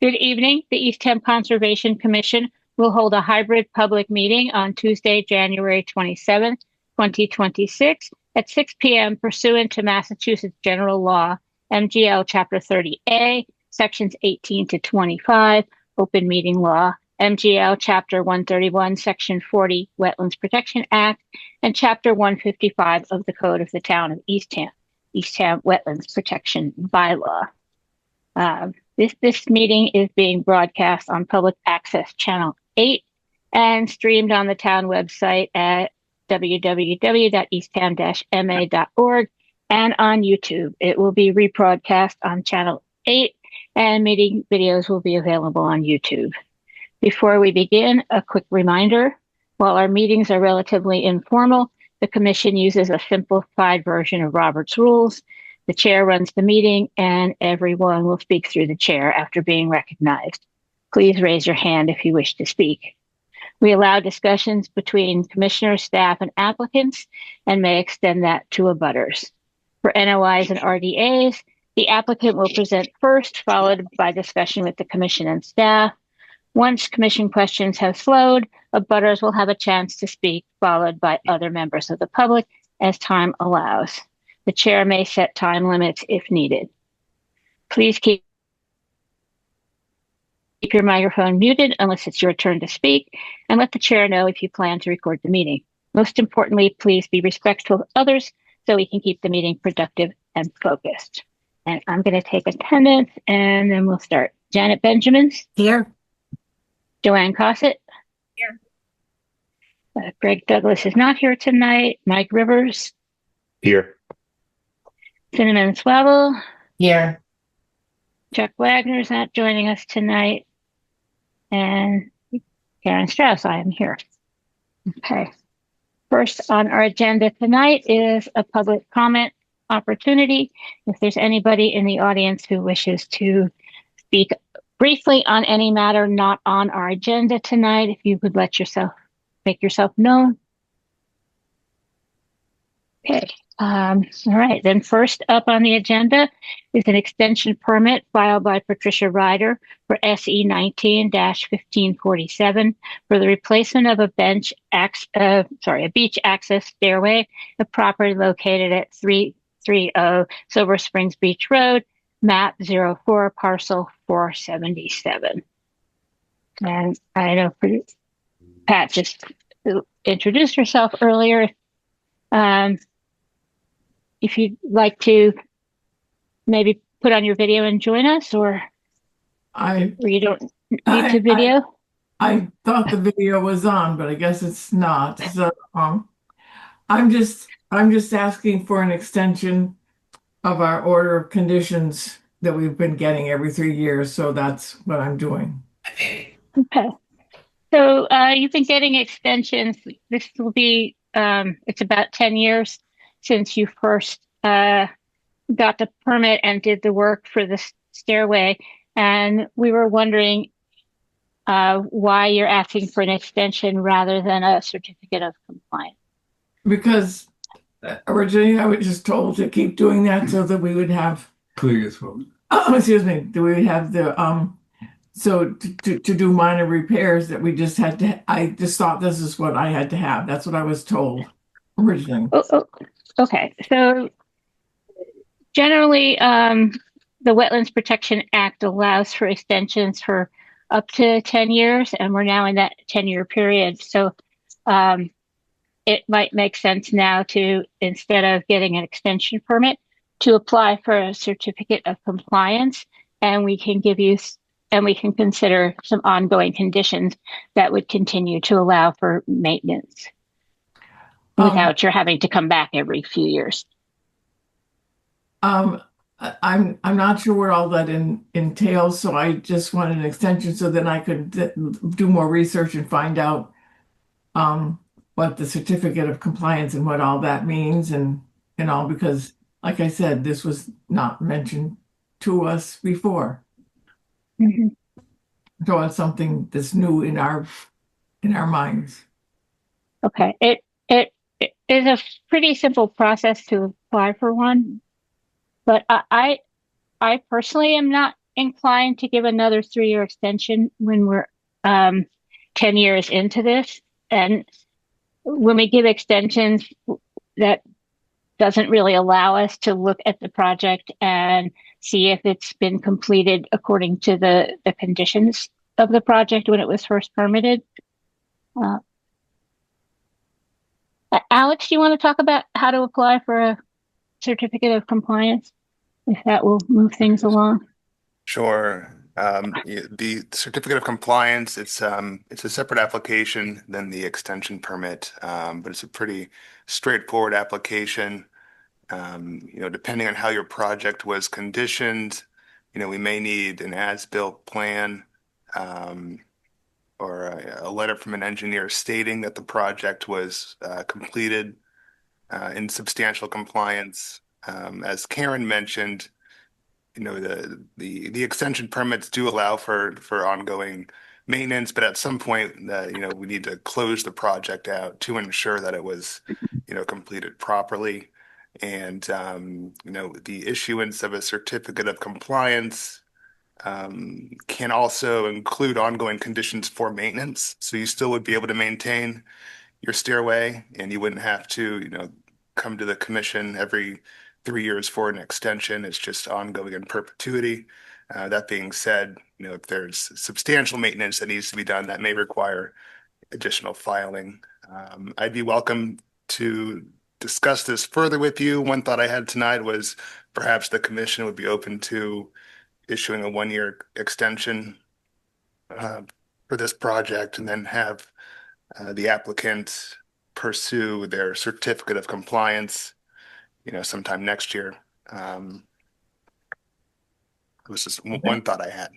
Good evening. The Eastham Conservation Commission will hold a hybrid public meeting on Tuesday, January 27th, 2026 at 6 p.m. pursuant to Massachusetts General Law, MGL Chapter 30A, Sections 18 to 25, Open Meeting Law, MGL Chapter 131, Section 40, Wetlands Protection Act, and Chapter 155 of the Code of the Town of Eastham, Eastham Wetlands Protection Bylaw. This meeting is being broadcast on Public Access Channel 8 and streamed on the town website at www.eastham-ma.org and on YouTube. It will be rebroadcast on Channel 8 and meeting videos will be available on YouTube. Before we begin, a quick reminder. While our meetings are relatively informal, the Commission uses a simplified version of Robert's Rules. The chair runs the meeting and everyone will speak through the chair after being recognized. Please raise your hand if you wish to speak. We allow discussions between commissioners, staff, and applicants and may extend that to abutters. For NOIs and RDAs, the applicant will present first, followed by discussion with the commission and staff. Once commission questions have flowed, abutters will have a chance to speak, followed by other members of the public as time allows. The chair may set time limits if needed. Please keep your microphone muted unless it's your turn to speak, and let the chair know if you plan to record the meeting. Most importantly, please be respectful of others so we can keep the meeting productive and focused. And I'm going to take attendance and then we'll start. Janet Benjamins? Here. Joanne Cossett? Here. Greg Douglas is not here tonight. Mike Rivers? Here. Cinnamon Swavel? Here. Chuck Wagner's not joining us tonight. And Karen Strauss, I am here. Okay. First on our agenda tonight is a public comment opportunity. If there's anybody in the audience who wishes to speak briefly on any matter not on our agenda tonight, if you could make yourself known. Okay. All right, then first up on the agenda is an extension permit filed by Patricia Ryder for SE 19-1547 for the replacement of a beach access stairway, a property located at 330 Silver Springs Beach Road, map 04, parcel 477. And I know Pat just introduced herself earlier. If you'd like to maybe put on your video and join us, or you don't need to video. I thought the video was on, but I guess it's not. So I'm just asking for an extension of our order of conditions that we've been getting every 3 years. So that's what I'm doing. Okay. So you've been getting extensions. This will be it's about 10 years since you first got the permit and did the work for the stairway. And we were wondering why you're asking for an extension rather than a certificate of compliance. Because originally I was just told to keep doing that so that we would have excuse me, that we would have the so to do minor repairs that we just had to. I just thought this is what I had to have. That's what I was told originally. Okay, so generally, the Wetlands Protection Act allows for extensions for up to 10 years, and we're now in that 10-year period. So it might make sense now to, instead of getting an extension permit, to apply for a certificate of compliance, and we can consider some ongoing conditions that would continue to allow for maintenance without your having to come back every few years. I'm not sure what all that entails, so I just wanted an extension so then I could do more research and find out what the certificate of compliance and what all that means and all, because like I said, this was not mentioned to us before. Mm-hmm. So it's something that's new in our minds. Okay, it is a pretty simple process to apply for one. But I personally am not inclined to give another 3-year extension when we're 10 years into this. And when we give extensions, that doesn't really allow us to look at the project and see if it's been completed according to the conditions of the project when it was first permitted. Alex, do you want to talk about how to apply for a certificate of compliance, if that will move things along? Sure. The certificate of compliance, it's a separate application than the extension permit, but it's a pretty straightforward application. Depending on how your project was conditioned, we may need an as-built plan, or a letter from an engineer stating that the project was completed in substantial compliance. As Karen mentioned, the extension permits do allow for ongoing maintenance, but at some point, we need to close the project out to ensure that it was, completed properly. And the issuance of a certificate of compliance can also include ongoing conditions for maintenance. So you still would be able to maintain your stairway, and you wouldn't have to, come to the commission every 3 years for an extension. It's just ongoing in perpetuity. That being said, if there's substantial maintenance that needs to be done, that may require additional filing. I'd be welcome to discuss this further with you. One thought I had tonight was perhaps the commission would be open to issuing a 1-year extension for this project, and then have the applicant pursue their certificate of compliance sometime next year. It was just one thought I had.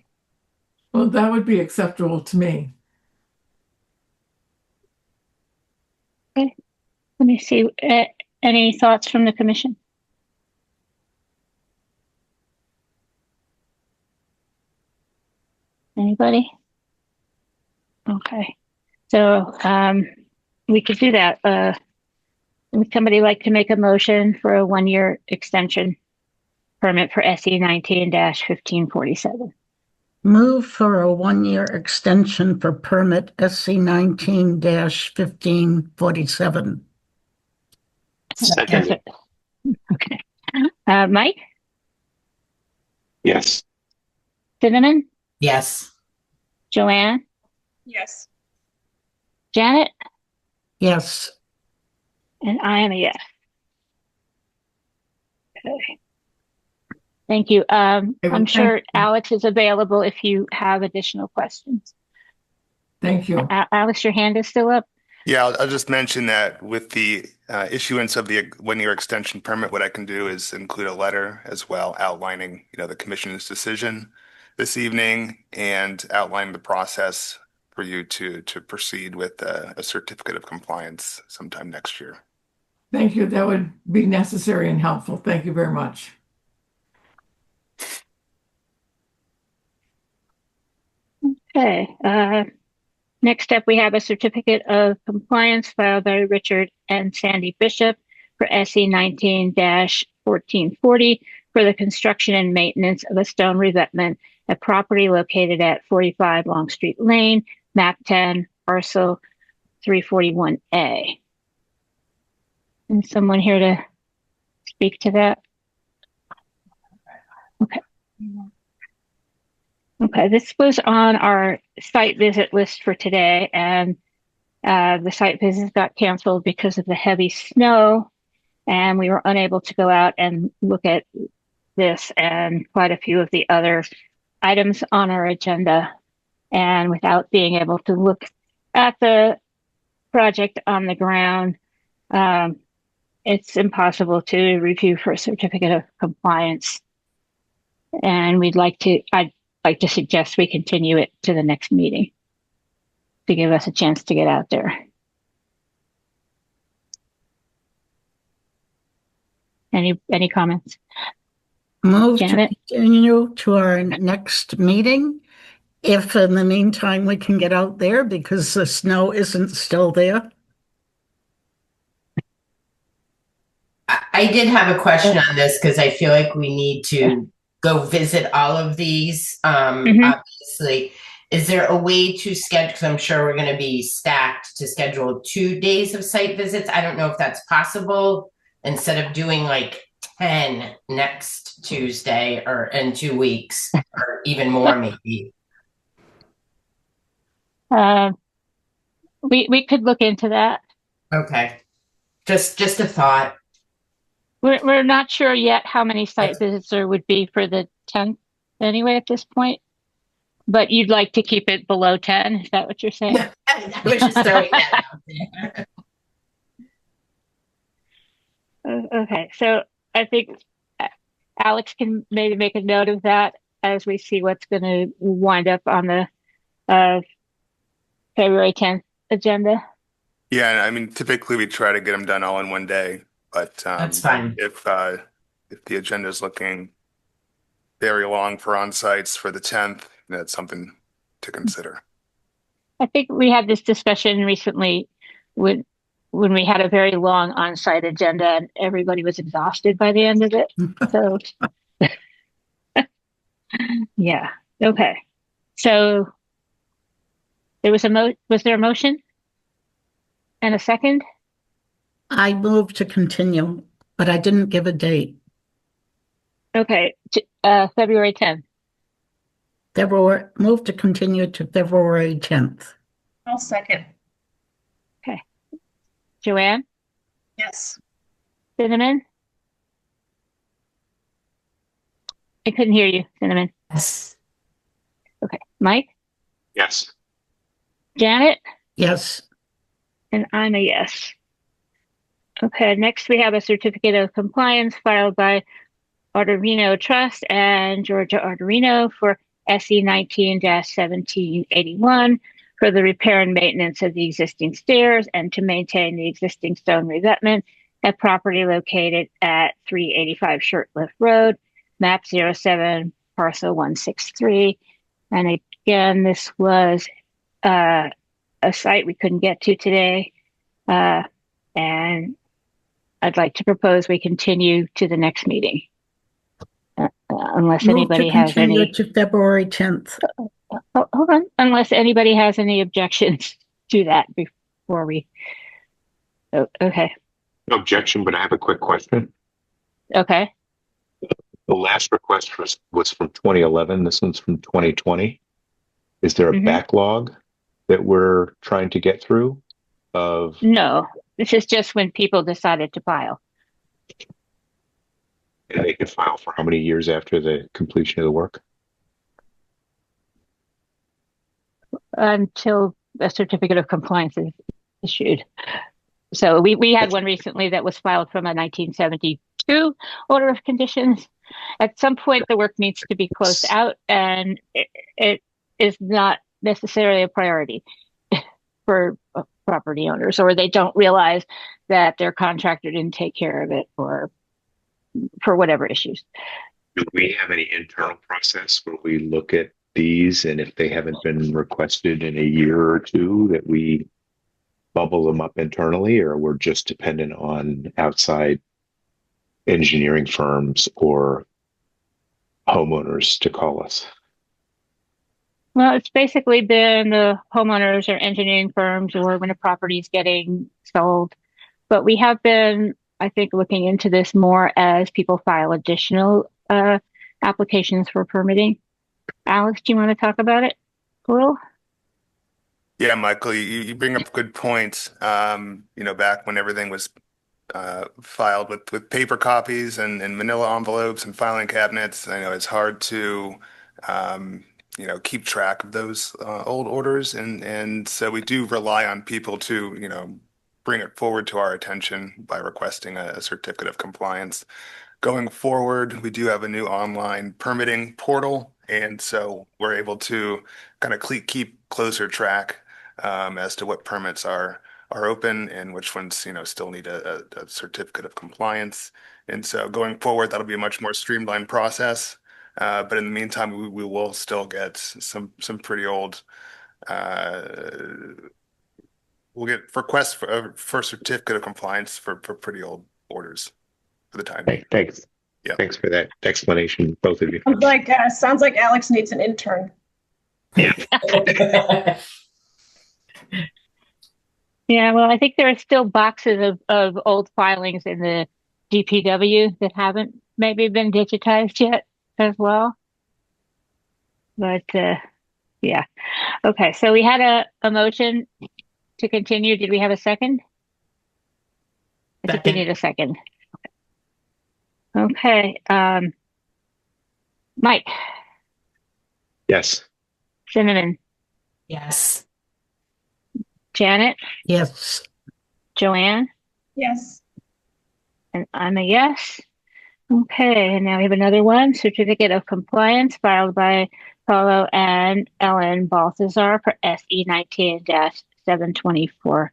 Well, that would be acceptable to me. Okay. Let me see. Any thoughts from the commission? Anybody? Okay. So we could do that. Would somebody like to make a motion for a 1-year extension permit for SE 19-1547? Move for a 1-year extension for permit SC 19-1547. Second. Okay. Mike? Yes. Cinnamon? Yes. Joanne? Yes. Janet? Yes. And I am a yes. Okay. Thank you. I'm sure Alex is available if you have additional questions. Thank you. Alex, your hand is still up. Yeah, I'll just mention that with the issuance of the 1-year extension permit, what I can do is include a letter as well outlining, the commission's decision this evening, and outline the process for you to proceed with a certificate of compliance sometime next year. Thank you. That would be necessary and helpful. Thank you very much. Okay. Next up, we have a certificate of compliance filed by Richard and Sande Bishop for SE 19-1440 for the construction and maintenance of a stone revetment at property located at 45 Longstreet Lane, map 10, parcel 341A. And someone here to speak to that? Okay. Okay, this was on our site visit list for today, and the site visit got canceled because of the heavy snow, and we were unable to go out and look at this and quite a few of the other items on our agenda. And without being able to look at the project on the ground, it's impossible to review for a certificate of compliance. And I'd like to suggest we continue it to the next meeting to give us a chance to get out there. Any comments? Move Janet? to continue to our next meeting, if in the meantime we can get out there because the snow isn't still there. I I did have a question on this because I feel like we need to go visit all of these. Obviously, is there a way to schedule? Because I'm sure we're going to be stacked to schedule 2 days of site visits. I don't know if that's possible instead of doing like 10 next Tuesday or in 2 weeks or even more maybe. We could look into that. Okay, just a thought. We're not sure yet how many site visits there would be for the 10th anyway at this point. But you'd like to keep it below 10? Is that what you're saying? I was just throwing that out there. Okay, so I think Alex can maybe make a note of that as we see what's going to wind up on the February 10th agenda. Yeah, I mean, typically we try to get them done all in one day, but That's fine. if the agenda is looking very long for on-sites for the 10th, that's something to consider. I think we had this discussion recently when we had a very long on-site agenda and everybody was exhausted by the end of it. So yeah. Okay. So was there a motion and a second? I moved to continue, but I didn't give a date. Okay. February 10th. Move to continue to February 10th. I'll second. Okay. Joanne? Yes. Cinnamon? I couldn't hear you, Cinnamon. Yes. Okay. Mike? Yes. Janet? Yes. And I'm a yes. Okay, next we have a certificate of compliance filed by Autorino Trust and Georgia Autorino for SE 19-1781 for the repair and maintenance of the existing stairs and to maintain the existing stone revetment at property located at 385 Shirtlift Road, map 07, parcel 163. And again, this was a site we couldn't get to today. And I'd like to propose we continue to the next meeting. Unless anybody has any. To February 10th. Hold on. Unless anybody has any objections to that before we. Oh, okay. No objection, but I have a quick question. Okay. The last request was from 2011. This one's from 2020. Is there a backlog that we're trying to get through? No, this is just when people decided to file. And they can file for how many years after the completion of the work? Until a certificate of compliance is issued. So we had one recently that was filed from a 1972 order of conditions. At some point, the work needs to be closed out, and it is not necessarily a priority for property owners, or they don't realize that their contractor didn't take care of it, or for whatever issues. Do we have any internal process where we look at these, and if they haven't been requested in a year or two, that we bubble them up internally, or we're just dependent on outside engineering firms or homeowners to call us? Well, it's basically been the homeowners or engineering firms, or when a property is getting sold. But we have been, I think, looking into this more as people file additional applications for permitting. Alex, do you want to talk about it a little? Yeah, Michael, you bring up good points. Back when everything was filed with paper copies and manila envelopes and filing cabinets, I know it's hard to keep track of those old orders, and so we do rely on people to bring it forward to our attention by requesting a certificate of compliance. Going forward, we do have a new online permitting portal, and so we're able to kind of keep closer track as to what permits are open and which ones still need a certificate of compliance. And so going forward, that'll be a much more streamlined process. But in the meantime, we will still get some pretty old. We'll get requests for certificate of compliance for pretty old orders. for the time. Hey, thanks. Yeah. Thanks for that explanation, both of you. Sounds like Alex needs an intern. Yeah, well, I think there are still boxes of old filings in the DPW that haven't maybe been digitized yet as well. But yeah. Okay, so we had a motion to continue. Did we have a second? I think we need a second. Okay. Mike, Yes. Cinnamon, Yes. Janet, Yes. Joanne, Yes. and I'm a yes. Okay, and now we have another one, certificate of compliance filed by Paulo and Ellen Balthazar for SE 19-724 for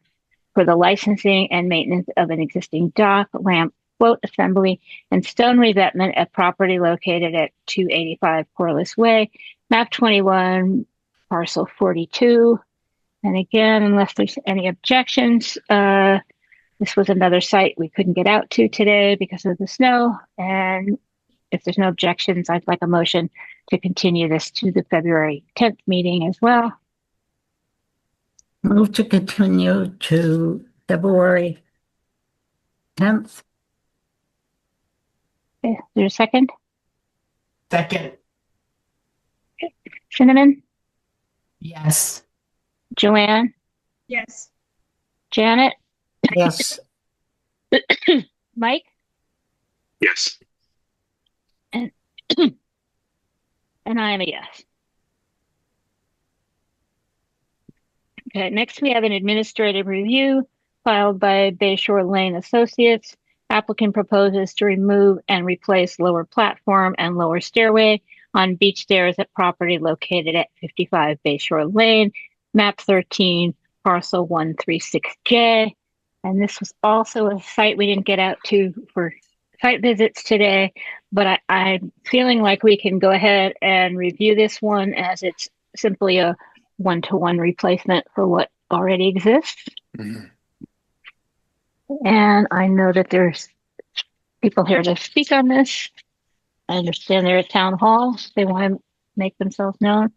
the licensing and maintenance of an existing dock, ramp, float assembly, and stone revetment at property located at 285 Corliss Way, map 21, parcel 42. And again, unless there's any objections, this was another site we couldn't get out to today because of the snow. And if there's no objections, I'd like a motion to continue this to the February 10th meeting as well. Move to continue to February 10th. Okay, is there a second? Second. Cinnamon, Yes. Joanne, Yes. Janet, Yes. Mike, Yes. and I am a yes. Okay, next we have an administrative review filed by Bayshore Lane Associates. Applicant proposes to remove and replace lower platform and lower stairway on beach stairs at property located at 55 Bayshore Lane, map 13, parcel 136J. And this was also a site we didn't get out to for site visits today, but I'm feeling like we can go ahead and review this one as it's simply a one-to-one replacement for what already exists. Mhm. And I know that there's people here to speak on this. I understand they're at town hall. They want to make themselves known.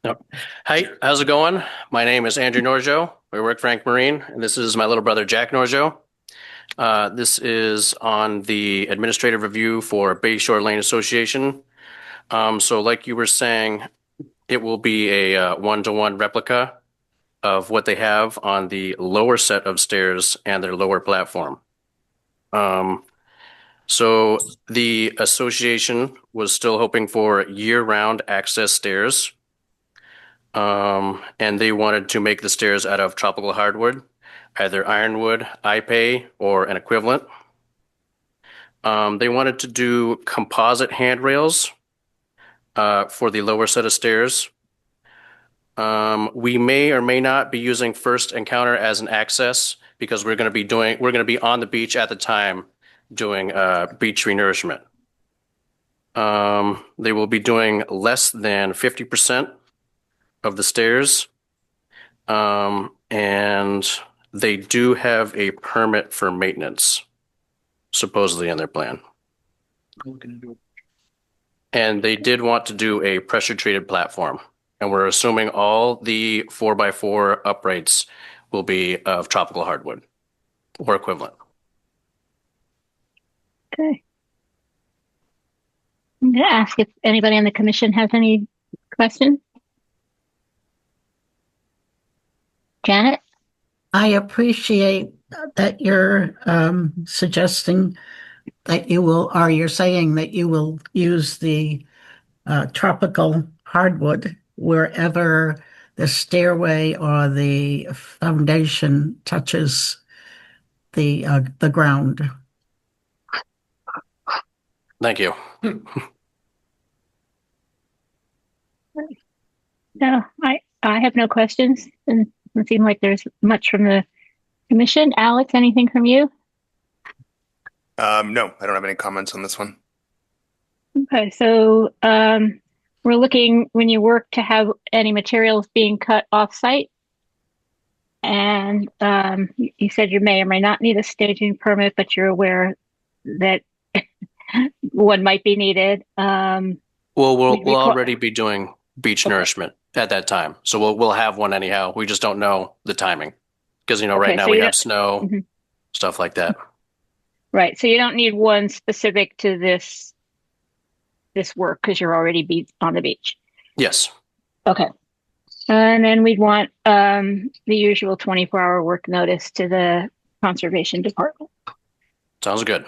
Yep. Hi, how's it going? My name is Andrew Norjo. I work for Frank Marine, and this is my little brother, Jack Norjo. This is on the administrative review for Bayshore Lane Association. So like you were saying, it will be a one-to-one replica of what they have on the lower set of stairs and their lower platform. So the association was still hoping for year-round access stairs. And they wanted to make the stairs out of tropical hardwood, either ironwood, iPay, or an equivalent. They wanted to do composite handrails for the lower set of stairs. We may or may not be using First Encounter as an access because we're going to be on the beach at the time doing beach renourishment. They will be doing less than 50% of the stairs. And they do have a permit for maintenance, supposedly in their plan. And they did want to do a pressure treated platform. And we're assuming all the 4x4 uprights will be of tropical hardwood or equivalent. Okay. I'm going to ask if anybody on the commission has any questions. Janet? I appreciate that you're suggesting that you're saying that you will use the tropical hardwood wherever the stairway or the foundation touches the ground. Thank you. No, I have no questions, and it doesn't seem like there's much from the commission. Alex, anything from you? No, I don't have any comments on this one. Okay, so We're looking, when you work, to have any materials being cut off-site. And you said you may or may not need a staging permit, but you're aware that one might be needed. Well, we'll already be doing beach nourishment at that time. So we'll have one anyhow. We just don't know the timing. Because, right Okay, now so we you have snow, Mhm. stuff like that. Right. So you don't need one specific to this work because you're already on the beach. Yes. Okay. And then we'd want the usual 24-hour work notice to the Conservation Department. Sounds good.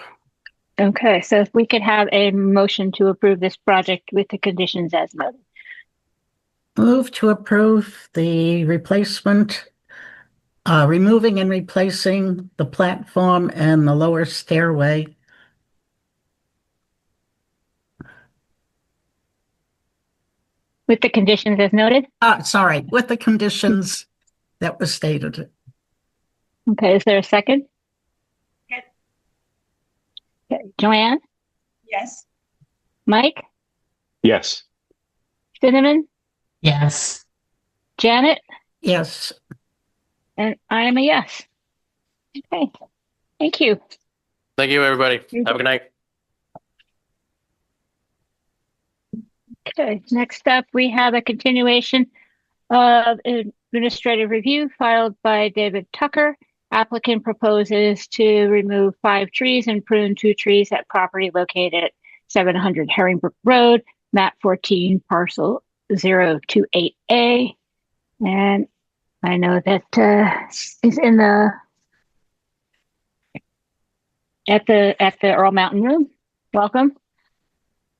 Okay, so if we could have a motion to approve this project with the conditions as noted. Move to approve the replacement, removing and replacing the platform and the lower stairway. With the conditions as noted? Sorry, with the conditions that were stated. Okay, is there a second? Yes. Okay, Joanne? Yes. Mike? Yes. Cinnamon? Yes. Janet? Yes. And I am a yes. Okay, thank you. Thank you, everybody. Have a good night. Okay, next up, we have a continuation of administrative review filed by David Tucker. Applicant proposes to remove 5 trees and prune 2 trees at property located at 700 Herringbrook Road, map 14, parcel 028A. And I know that is in at the Earl Mountain Room. Welcome.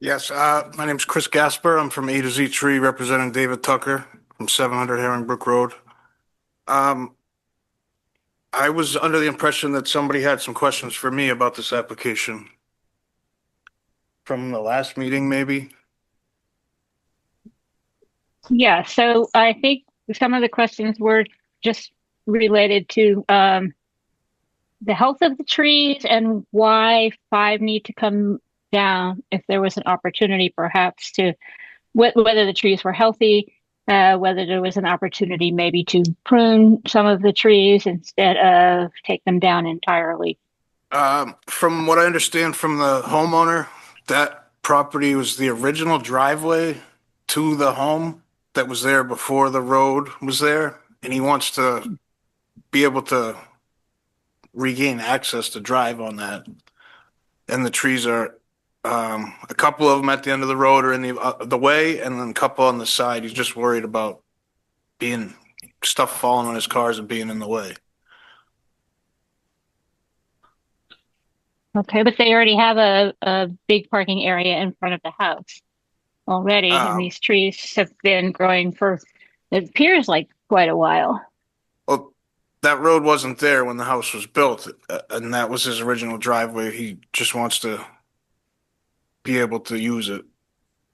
Yes, my name's Chris Gasper. I'm from A to Z Tree, representing David Tucker from 700 Herringbrook Road. I was under the impression that somebody had some questions for me about this application from the last meeting, maybe. Yeah, so I think some of the questions were just related to the health of the trees and why 5 need to come down if there was an opportunity perhaps to whether the trees were healthy, whether there was an opportunity maybe to prune some of the trees instead of take them down entirely. From what I understand from the homeowner, that property was the original driveway to the home that was there before the road was there, and he wants to be able to regain access to drive on that. And the trees are a couple of them at the end of the road are in the way, and then a couple on the side. He's just worried about being stuff falling on his cars and being in the way. Okay, but they already have a big parking area in front of the house already, and these trees have been growing for, it appears like quite a while. Well, that road wasn't there when the house was built, and that was his original driveway. He just wants to be able to use it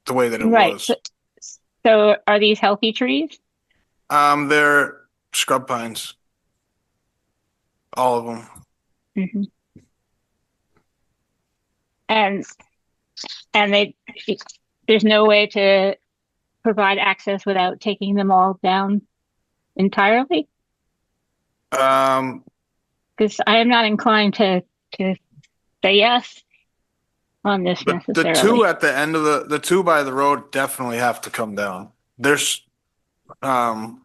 the way that it was. So are these healthy trees? They're scrub pines. All of them. Mm-hmm. And there's no way to provide access without taking them all down entirely? Because I am not inclined to say yes on this necessarily. The 2 at the end of the 2 by the road definitely have to come down. There's because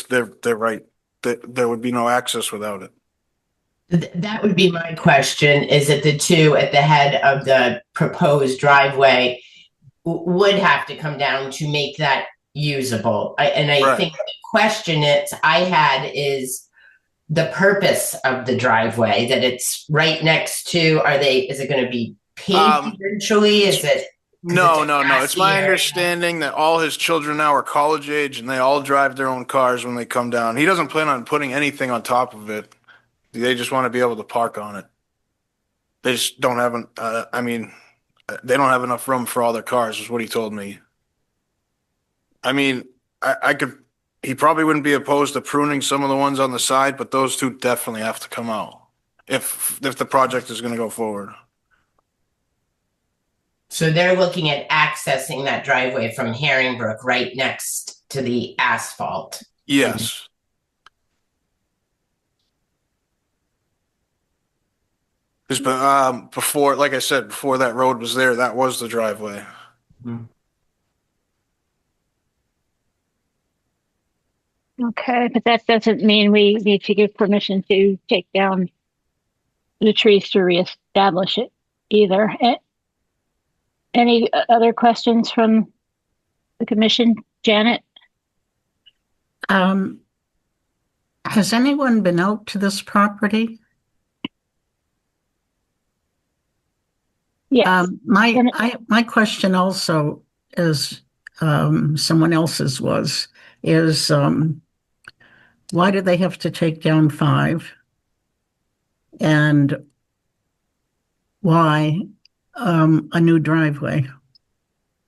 they're right. There would be no access without it. That would be my question, is that the 2 at the head of the proposed driveway would have to come down to make that usable. I Right. think the question I had is the purpose of the driveway, that it's right next to, is it going to be paved eventually? Is it? No. It's my understanding that all his children now are college age and they all drive their own cars when they come down. He doesn't plan on putting anything on top of it. They just want to be able to park on it. They just don't have they don't have enough room for all their cars, is what he told me. I mean, he probably wouldn't be opposed to pruning some of the ones on the side, but those 2 definitely have to come out if the project is going to go forward. So they're looking at accessing that driveway from Herringbrook right next to the asphalt. Yes. Before, like I said, before that road was there, that was the driveway. Okay, but that doesn't mean we need to give permission to take down the trees to reestablish it either. Any other questions from the commission? Janet? Has anyone been out to this property? Yes. My question also is, someone else's is why do they have to take down 5? And why a new driveway?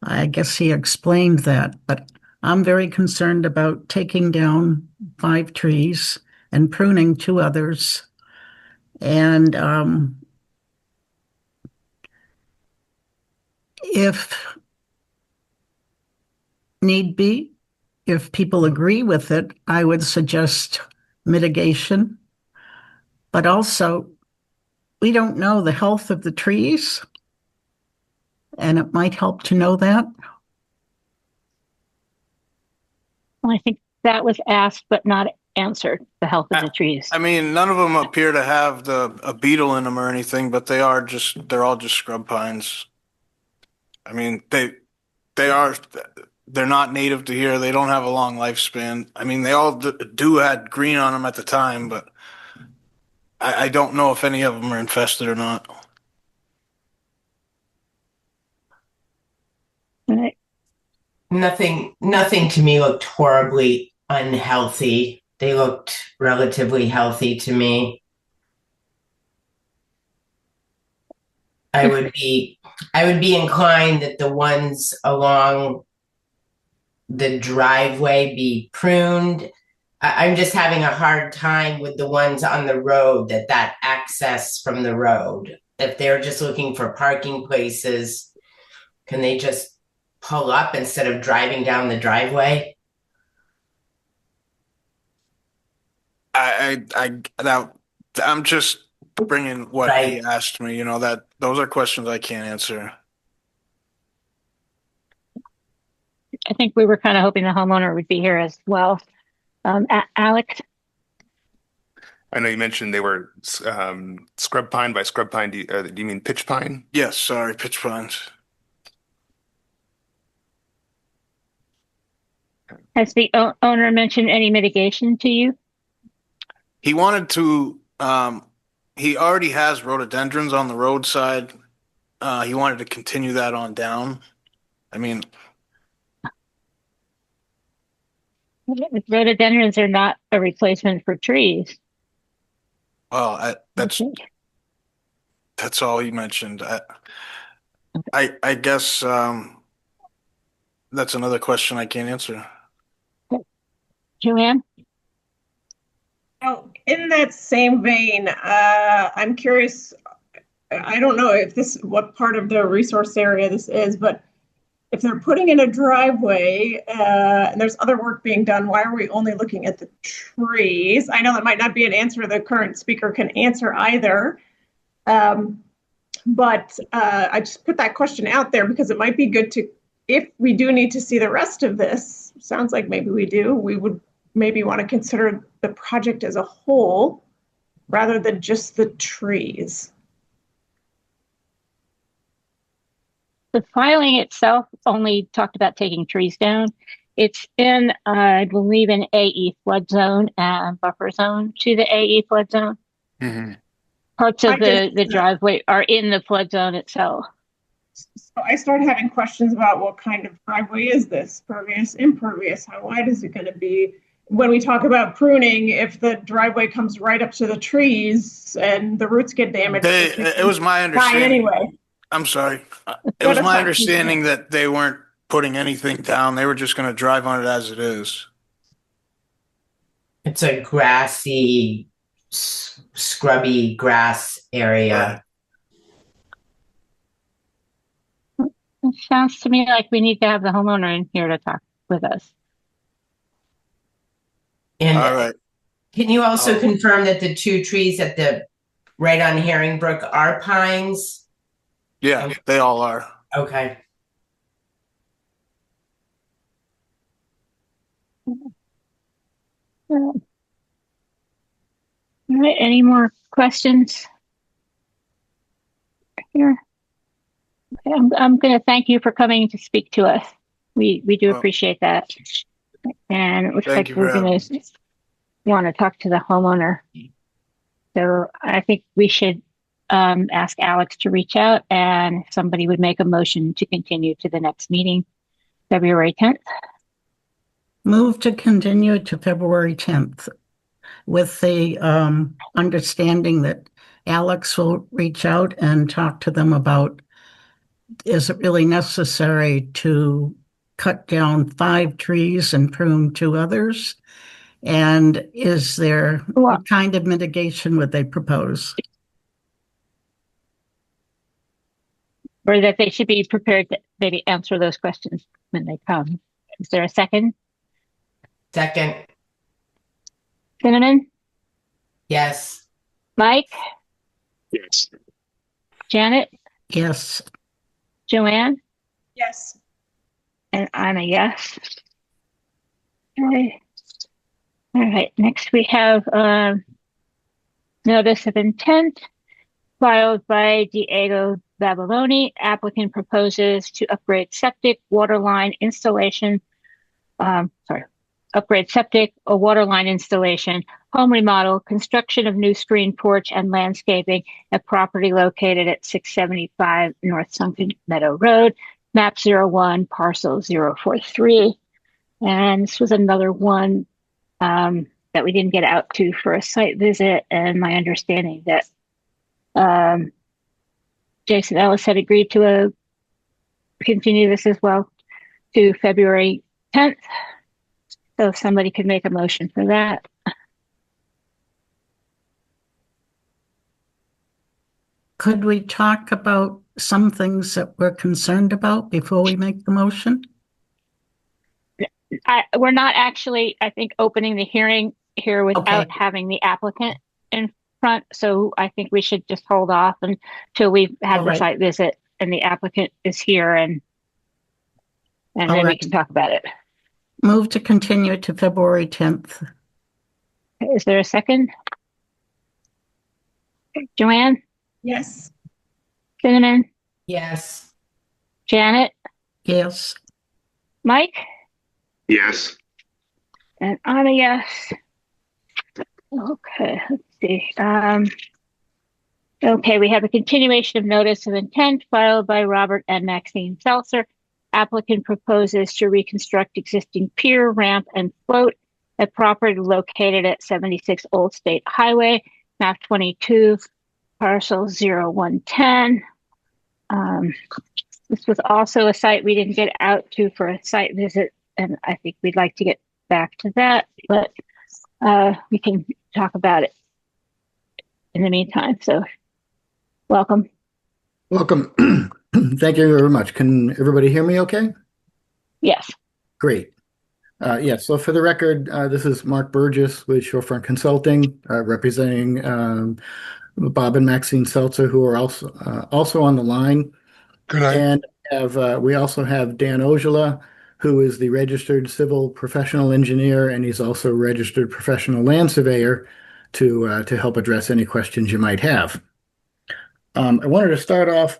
I guess he explained that, but I'm very concerned about taking down 5 trees and pruning 2 others. And if need be, if people agree with it, I would suggest mitigation. But also, we don't know the health of the trees, and it might help to know that. Well, I think that was asked but not answered, the health of the trees. I mean, none of them appear to have a beetle in them or anything, but they're all just scrub pines. I mean, they're not native to here. They don't have a long lifespan. I mean, they all do had green on them at the time, but I don't know if any of them are infested or not. Right. Nothing to me looked horribly unhealthy. They looked relatively healthy to me. I would be inclined that the ones along the driveway be pruned. I'm just having a hard time with the ones on the road, that access from the road. If they're just looking for parking places, can they just pull up instead of driving down the driveway? I'm just bringing what he asked me, that those are questions I can't answer. I think we were kind of hoping the homeowner would be here as well. Alex? I know you mentioned they were scrub pine. By scrub pine, do you mean pitch pine? Yes, sorry, pitch pines. Has the owner mentioned any mitigation to you? He wanted to, he already has rhododendrons on the roadside. He wanted to continue that on down. I mean, Rhododendrons are not a replacement for trees. well, that's all he mentioned. I guess that's another question I can't answer. Joanne? Oh, in that same vein, I'm curious, I don't know what part of the resource area this is, but if they're putting in a driveway and there's other work being done, why are we only looking at the trees? I know that might not be an answer the current speaker can answer either. But I just put that question out there because it might be good to, if we do need to see the rest of this, sounds like maybe we do, we would maybe want to consider the project as a whole rather than just the trees. The filing itself only talked about taking trees down. It's in, I believe, an AE flood zone and buffer zone to the AE flood zone. Mm-hmm. Parts of the driveway are in the flood zone itself. So I started having questions about what kind of driveway is this? Pervious, impervious? How wide is it going to be? When we talk about pruning, if the driveway comes right up to the trees and the roots get damaged, It was my understanding. Anyway. I'm sorry. It was my understanding that they weren't putting anything down. They were just going to drive on it as it is. It's a grassy, scrubby grass area. It sounds to me like we need to have the homeowner in here to talk with us. And All right. can you also Oh. confirm that the two trees at the right on Herringbrook are pines? Yeah, they all are. Okay. All right, any more questions here? Okay, I'm going to thank you for coming to speak to us. We do Well, appreciate that. And it looks thank like you we're for going to want to talk to the homeowner. So I think we should ask Alex to reach out, and somebody would make a motion to continue to the next meeting, February 10th. Move to continue to February 10th with the understanding that Alex will reach out and talk to them about, is it really necessary to cut down 5 trees and prune 2 others? And is there, what kind of mitigation would they propose? Or that they should be prepared to maybe answer those questions when they come. Is there a second? Second. Cinnamon? Yes. Mike? Yes. Janet? Yes. Joanne? Yes. And I'm a yes. Okay. All right, next we have notice of intent filed by Diego Babiloni. Applicant proposes to upgrade septic, water line installation, upgrade septic or water line installation, home remodel, construction of new screen porch and landscaping at property located at 675 North Sunken Meadow Road, map 01, parcel 043. And this was another one that we didn't get out to for a site visit, and my understanding that Jason Ellis had agreed to continue this as well to February 10th. So if somebody could make a motion for that. Could we talk about some things that we're concerned about before we make the motion? We're not actually, I think, opening the hearing here without Okay. having the applicant in front. So I think we should just hold off until we've had All the right. site visit and the applicant is here, and All then we right. can talk about it. Move to continue to February 10th. Is there a second? Joanne? Yes. Cinnamon? Yes. Janet? Yes. Mike? Yes. And I'm a yes. Okay, let's see. Okay, we have a continuation of notice of intent filed by Robert and Maxine Seltzer. Applicant proposes to reconstruct existing pier, ramp, and float at property located at 76 Old State Highway, map 22, parcel 0110. This was also a site we didn't get out to for a site visit, and I think we'd like to get back to that, but we can talk about it in the meantime. So welcome. Welcome. Thank you very much. Can everybody hear me okay? Yes. Great. Yes, so for the record, this is Mark Burgess with Shorefront Consulting, representing Bob and Maxine Seltzer, who are also on the line. Good night. And we also have Dan Ojala, who is the registered civil professional engineer, and he's also a registered professional land surveyor to help address any questions you might have. I wanted to start off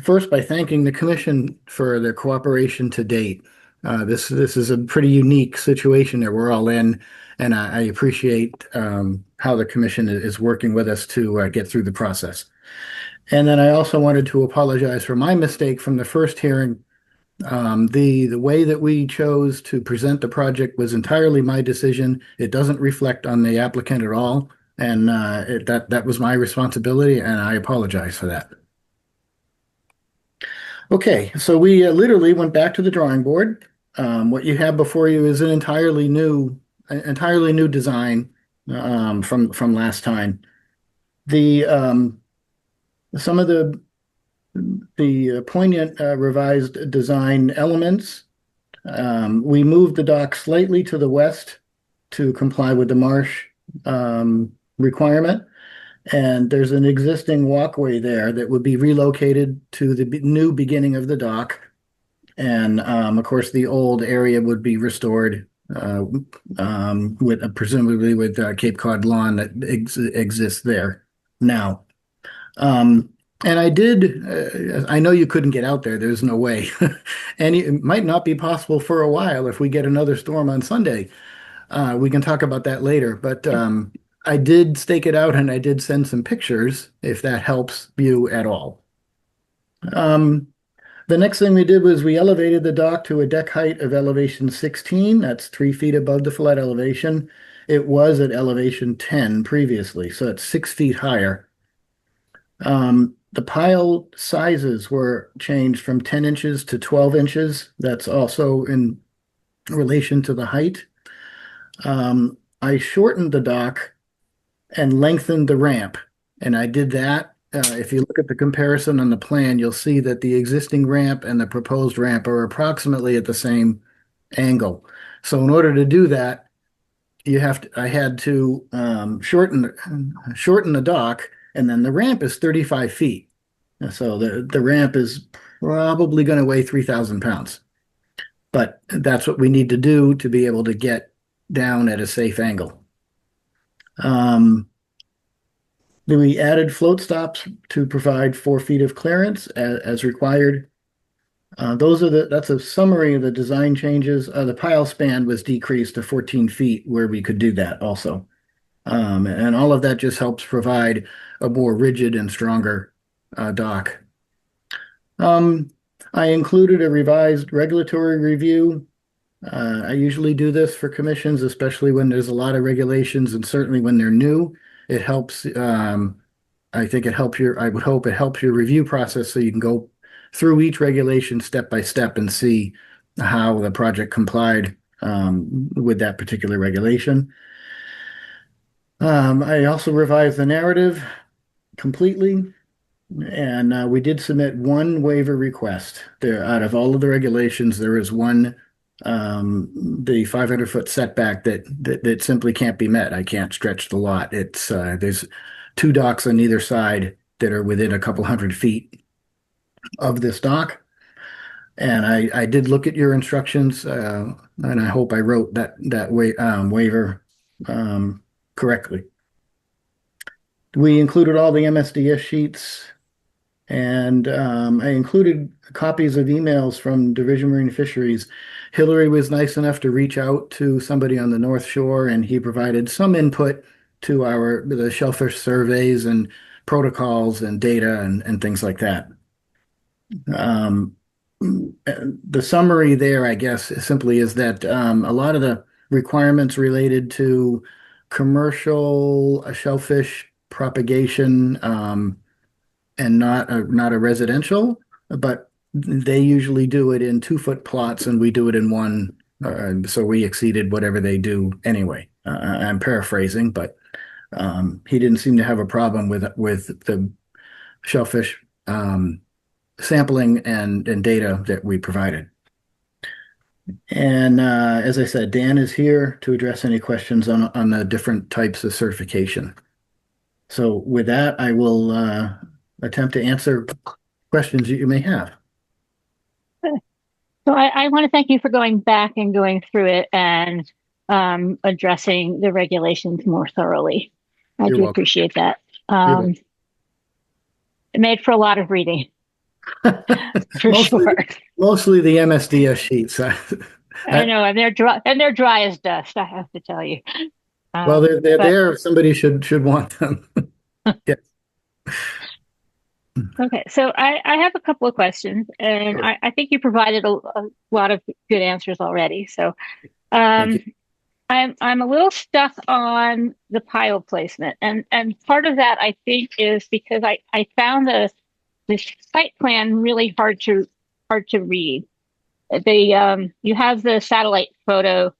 first by thanking the commission for their cooperation to date. This is a pretty unique situation that we're all in, and I appreciate how the commission is working with us to get through the process. And then I also wanted to apologize for my mistake from the first hearing. The way that we chose to present the project was entirely my decision. It doesn't reflect on the applicant at all, and that was my responsibility, and I apologize for that. Okay, so we literally went back to the drawing board. What you have before you is an entirely new design from last time. Some of the the poignant revised design elements. We moved the dock slightly to the west to comply with the marsh requirement. And there's an existing walkway there that would be relocated to the new beginning of the dock. And of course, the old area would be restored with presumably with Cape Cod lawn that exists there now. And I did, I know you couldn't get out there. There's no way. And it might not be possible for a while if we get another storm on Sunday. We can talk about that later. But I did stake it out and I did send some pictures if that helps you at all. The next thing we did was we elevated the dock to a deck height of elevation 16. That's 3 feet above the flood elevation. It was at elevation 10 previously, so it's 6 feet higher. The pile sizes were changed from 10 inches to 12 inches. That's also in relation to the height. I shortened the dock and lengthened the ramp, and I did that. If you look at the comparison on the plan, you'll see that the existing ramp and the proposed ramp are approximately at the same angle. So in order to do that, I had to shorten the dock, and then the ramp is 35 feet. So the ramp is probably going to weigh 3,000 pounds. But that's what we need to do to be able to get down at a safe angle. Then we added float stops to provide 4 feet of clearance as required. That's a summary of the design changes. The pile span was decreased to 14 feet where we could do that also. And all of that just helps provide a more rigid and stronger dock. I included a revised regulatory review. I usually do this for commissions, especially when there's a lot of regulations and certainly when they're new. It helps, I think I would hope it helps your review process so you can go through each regulation step by step and see how the project complied with that particular regulation. I also revised the narrative completely, and we did submit one waiver request. Out of all of the regulations, there is one, the 500-foot setback that simply can't be met. I can't stretch the lot. There's 2 docks on either side that are within a couple hundred feet of this dock. And I did look at your instructions, and I hope I wrote that waiver correctly. We included all the MSDS sheets, and I included copies of emails from Division Marine Fisheries. Hillary was nice enough to reach out to somebody on the North Shore, and he provided some input to the shellfish surveys and protocols and data and things like that. The summary there, I guess, simply is that a lot of the requirements related to commercial shellfish propagation and not a residential, but they usually do it in 2-foot plots and we do it in 1. So we exceeded whatever they do anyway. I'm paraphrasing, but he didn't seem to have a problem with the shellfish sampling and data that we provided. And as I said, Dan is here to address any questions on the different types of certification. So with that, I will attempt to answer questions that you may have. So I want to thank you for going back and going through it and addressing the regulations more thoroughly. I do appreciate that. It made for a lot of reading. For sure. Mostly the MSDS sheets. I know, and they're dry as dust, I have to tell you. Well, they're there. Somebody should want them. Yes. Okay, so I have a couple of questions, and sure. I think you provided a lot of good answers already. So I'm a little stuck on the pile placement, and part of that I think is because I found the site plan really hard to read. You have the satellite photo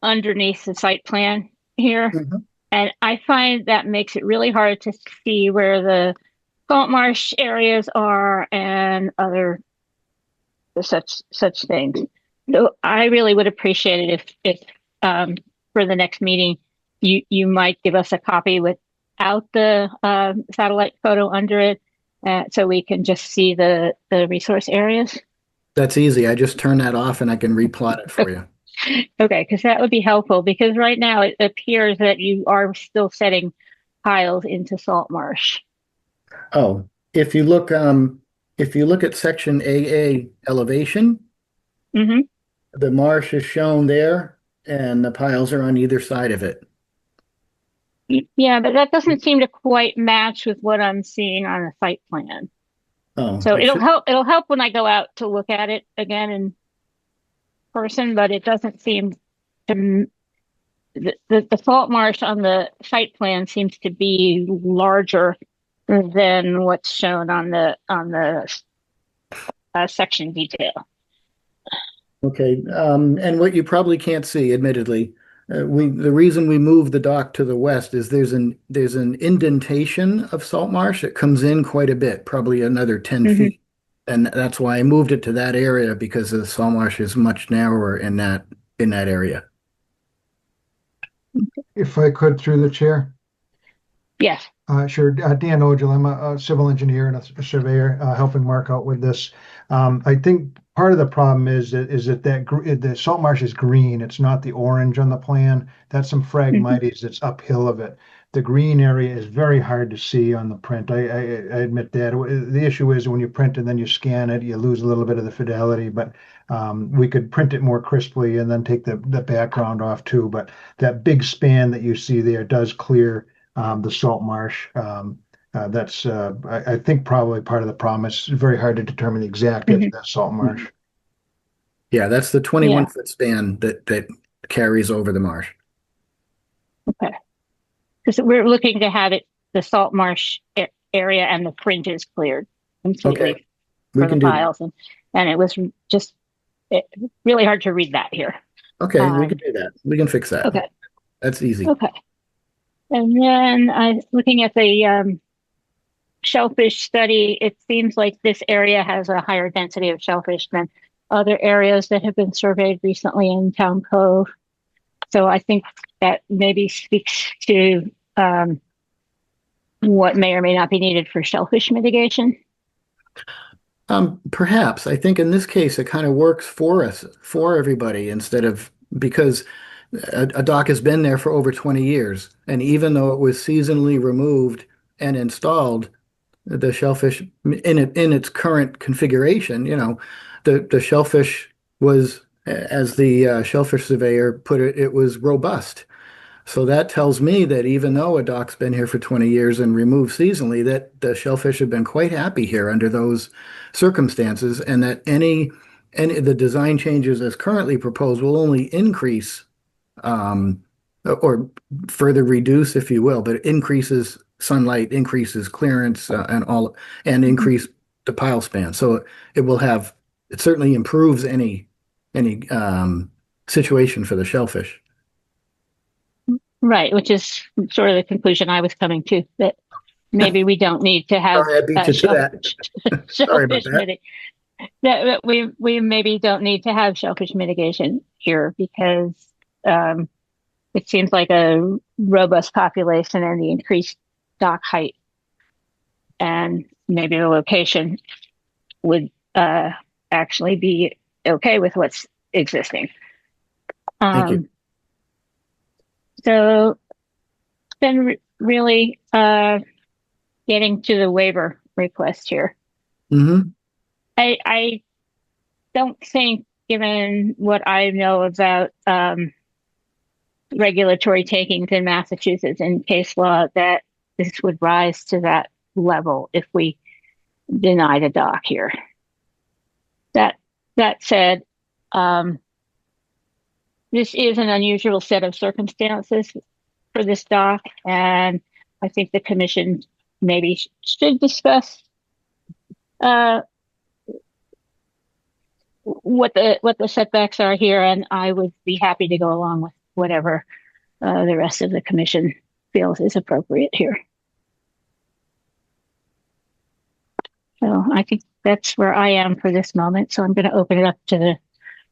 underneath the site plan here. Mm-hmm. And I find that makes it really hard to see where the salt marsh areas are and other such things. So I really would appreciate it if for the next meeting you might give us a copy without the satellite photo under it, so we can just see the resource areas. That's easy. I just turn that off and I can replot it for you. Okay, because that would be helpful, because right now it appears that you are still setting piles into salt marsh. Oh, if you look at section AA elevation, Mm-hmm. the marsh is shown there and the piles are on either side of it. Yeah, but that doesn't seem to quite match with what I'm seeing on the site plan. Oh, So I it'll should- help. It'll help when I go out to look at it again in person, but it doesn't seem to. The salt marsh on the site plan seems to be larger than what's shown on the section detail. Okay, and what you probably can't see, admittedly, the reason we moved the dock to the west is there's an indentation of salt marsh that comes in quite a bit, probably another 10 Mhm. feet. And that's why I moved it to that area, because the salt marsh is much narrower in that area. If I could, through the chair. Yes. Sure. Dan Ogil, I'm a civil engineer and a surveyor, helping Mark out with this. I think part of the problem is that the salt marsh is green. It's not the orange on the plan. That's some phragmites that's uphill of it. The green area is very hard to see on the print. I admit that. The issue is when you print and then you scan it, you lose a little bit of the fidelity, but we could print it more crisply and then take the background off too. But that big span that you see there does clear the salt marsh. That's I think probably part of the problem. It's very hard to determine the exact edge of that salt marsh. Yeah, that's the 21-foot span that carries over the marsh. Okay. Because we're looking to have the salt marsh area and the fringes cleared completely Okay. We for can the do piles, and it was just really hard to read that here. Okay, we can do that. We can fix that. Okay. That's easy. Okay. And then looking at the shellfish study, it seems like this area has a higher density of shellfish than other areas that have been surveyed recently in Town Cove. So I think that maybe speaks to what may or may not be needed for shellfish mitigation. Perhaps. I think in this case, it kind of works for us, for everybody, because a dock has been there for over 20 years. And even though it was seasonally removed and installed, the shellfish in its current configuration, the shellfish was, as the shellfish surveyor put it, it was robust. So that tells me that even though a dock's been here for 20 years and removed seasonally, that the shellfish have been quite happy here under those circumstances, and that any the design changes as currently proposed will only increase or further reduce, if you will, but it increases sunlight, increases clearance, and increase the pile span. So it certainly improves any situation for the shellfish. Right, which is sort of the conclusion I was coming to, that maybe we don't need to have Sorry, I beat you to that. Sorry about that. That we maybe don't need to have shellfish mitigation here, because it seems like a robust population and the increased dock height and maybe the location would actually be okay with what's existing. Thank you. So then really getting to the waiver request here. Mm-hmm. I don't think, given what I know about regulatory takings in Massachusetts and case law, that this would rise to that level if we denied a dock here. That said, this is an unusual set of circumstances for this dock, and I think the commission maybe should discuss what the setbacks are here, and I would be happy to go along with whatever the rest of the commission feels is appropriate here. So I think that's where I am for this moment. So I'm going to open it up to the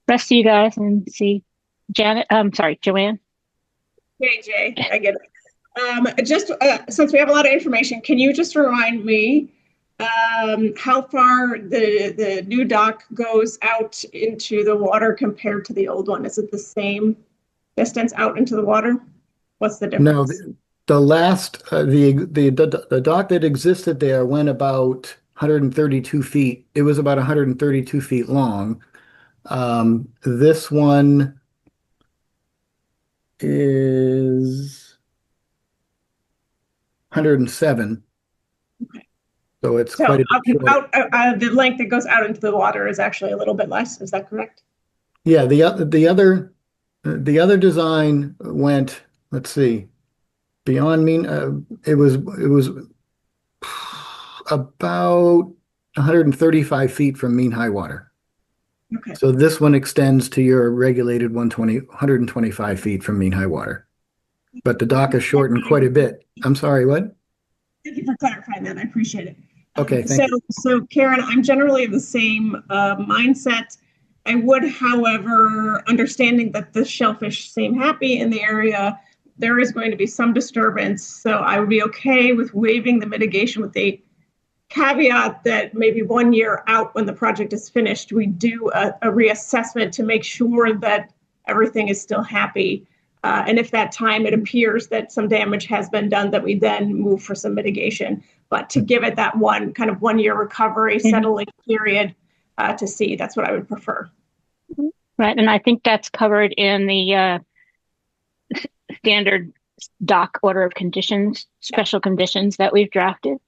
rest of you guys and see. Janet, Joanne. Jay, I get it. Just since we have a lot of information, can you just remind me how far the new dock goes out into the water compared to the old one? Is it the same distance out into the water? What's the difference? No, the last the dock that existed there went about 132 feet. It was about 132 feet long. This one is 107. Okay. So it's So quite a bit short. the length that goes out into the water is actually a little bit less. Is that correct? Yeah, the other design went, let's see, beyond mean. It was about 135 feet from mean high water. Okay. So this one extends to your regulated 125 feet from mean high water. But the dock is shortened quite a bit. I'm sorry, what? Thank you for clarifying that. I appreciate it. Okay, thank you. So Karen, I'm generally of the same mindset. I would, however, understanding that the shellfish seem happy in the area, there is going to be some disturbance. So I would be okay with waiving the mitigation with the caveat that maybe 1 year out when the project is finished, we do a reassessment to make sure that everything is still happy. And if that time it appears that some damage has been done, that we then move for some mitigation. But to give it that 1 year recovery settling period to see, that's what I would prefer. Right, and I think that's covered in the standard dock order of conditions, special conditions that we've drafted.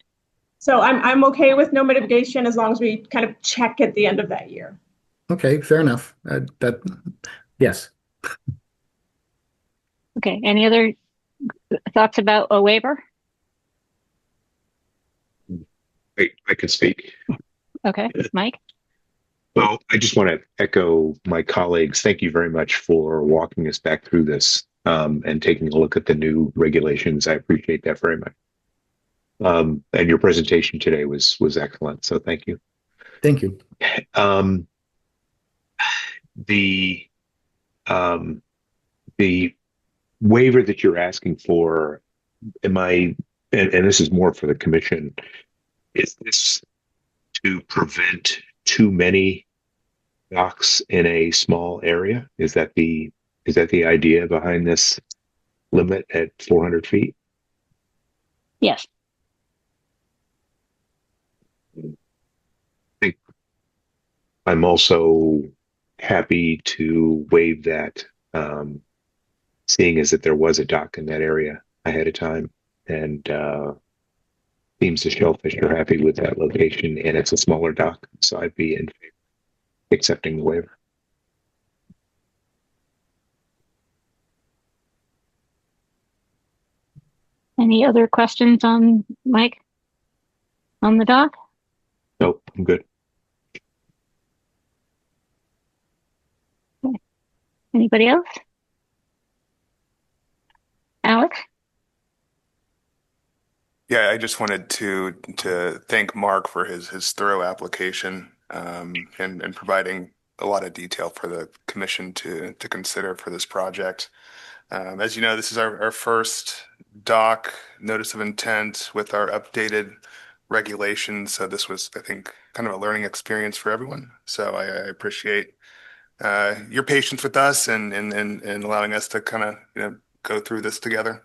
So I'm okay with no mitigation as long as we kind of check at the end of that year. Okay, fair enough. Yes. Okay, any other thoughts about a waiver? I can speak. Okay, Mike? Well, I just want to echo my colleagues. Thank you very much for walking us back through this and taking a look at the new regulations. I appreciate that very much. And your presentation today was excellent. So thank you. Thank you. The waiver that you're asking for, and this is more for the commission, is this to prevent too many docks in a small area? Is that the idea behind this limit at 400 feet? Yes. I think I'm also happy to waive that, seeing as that there was a dock in that area ahead of time, and seems the shellfish are happy with that location, and it's a smaller dock, so I'd be in favor of accepting the waiver. Any other questions on Mike on the dock? Nope, I'm good. Okay. Anybody else? Alex? Yeah, I just wanted to thank Mark for his thorough application and providing a lot of detail for the commission to consider for this project. As you know, this is our first dock notice of intent with our updated regulations. So this was, I think, kind of a learning experience for everyone. So I appreciate your patience with us and allowing us to kind of go through this together.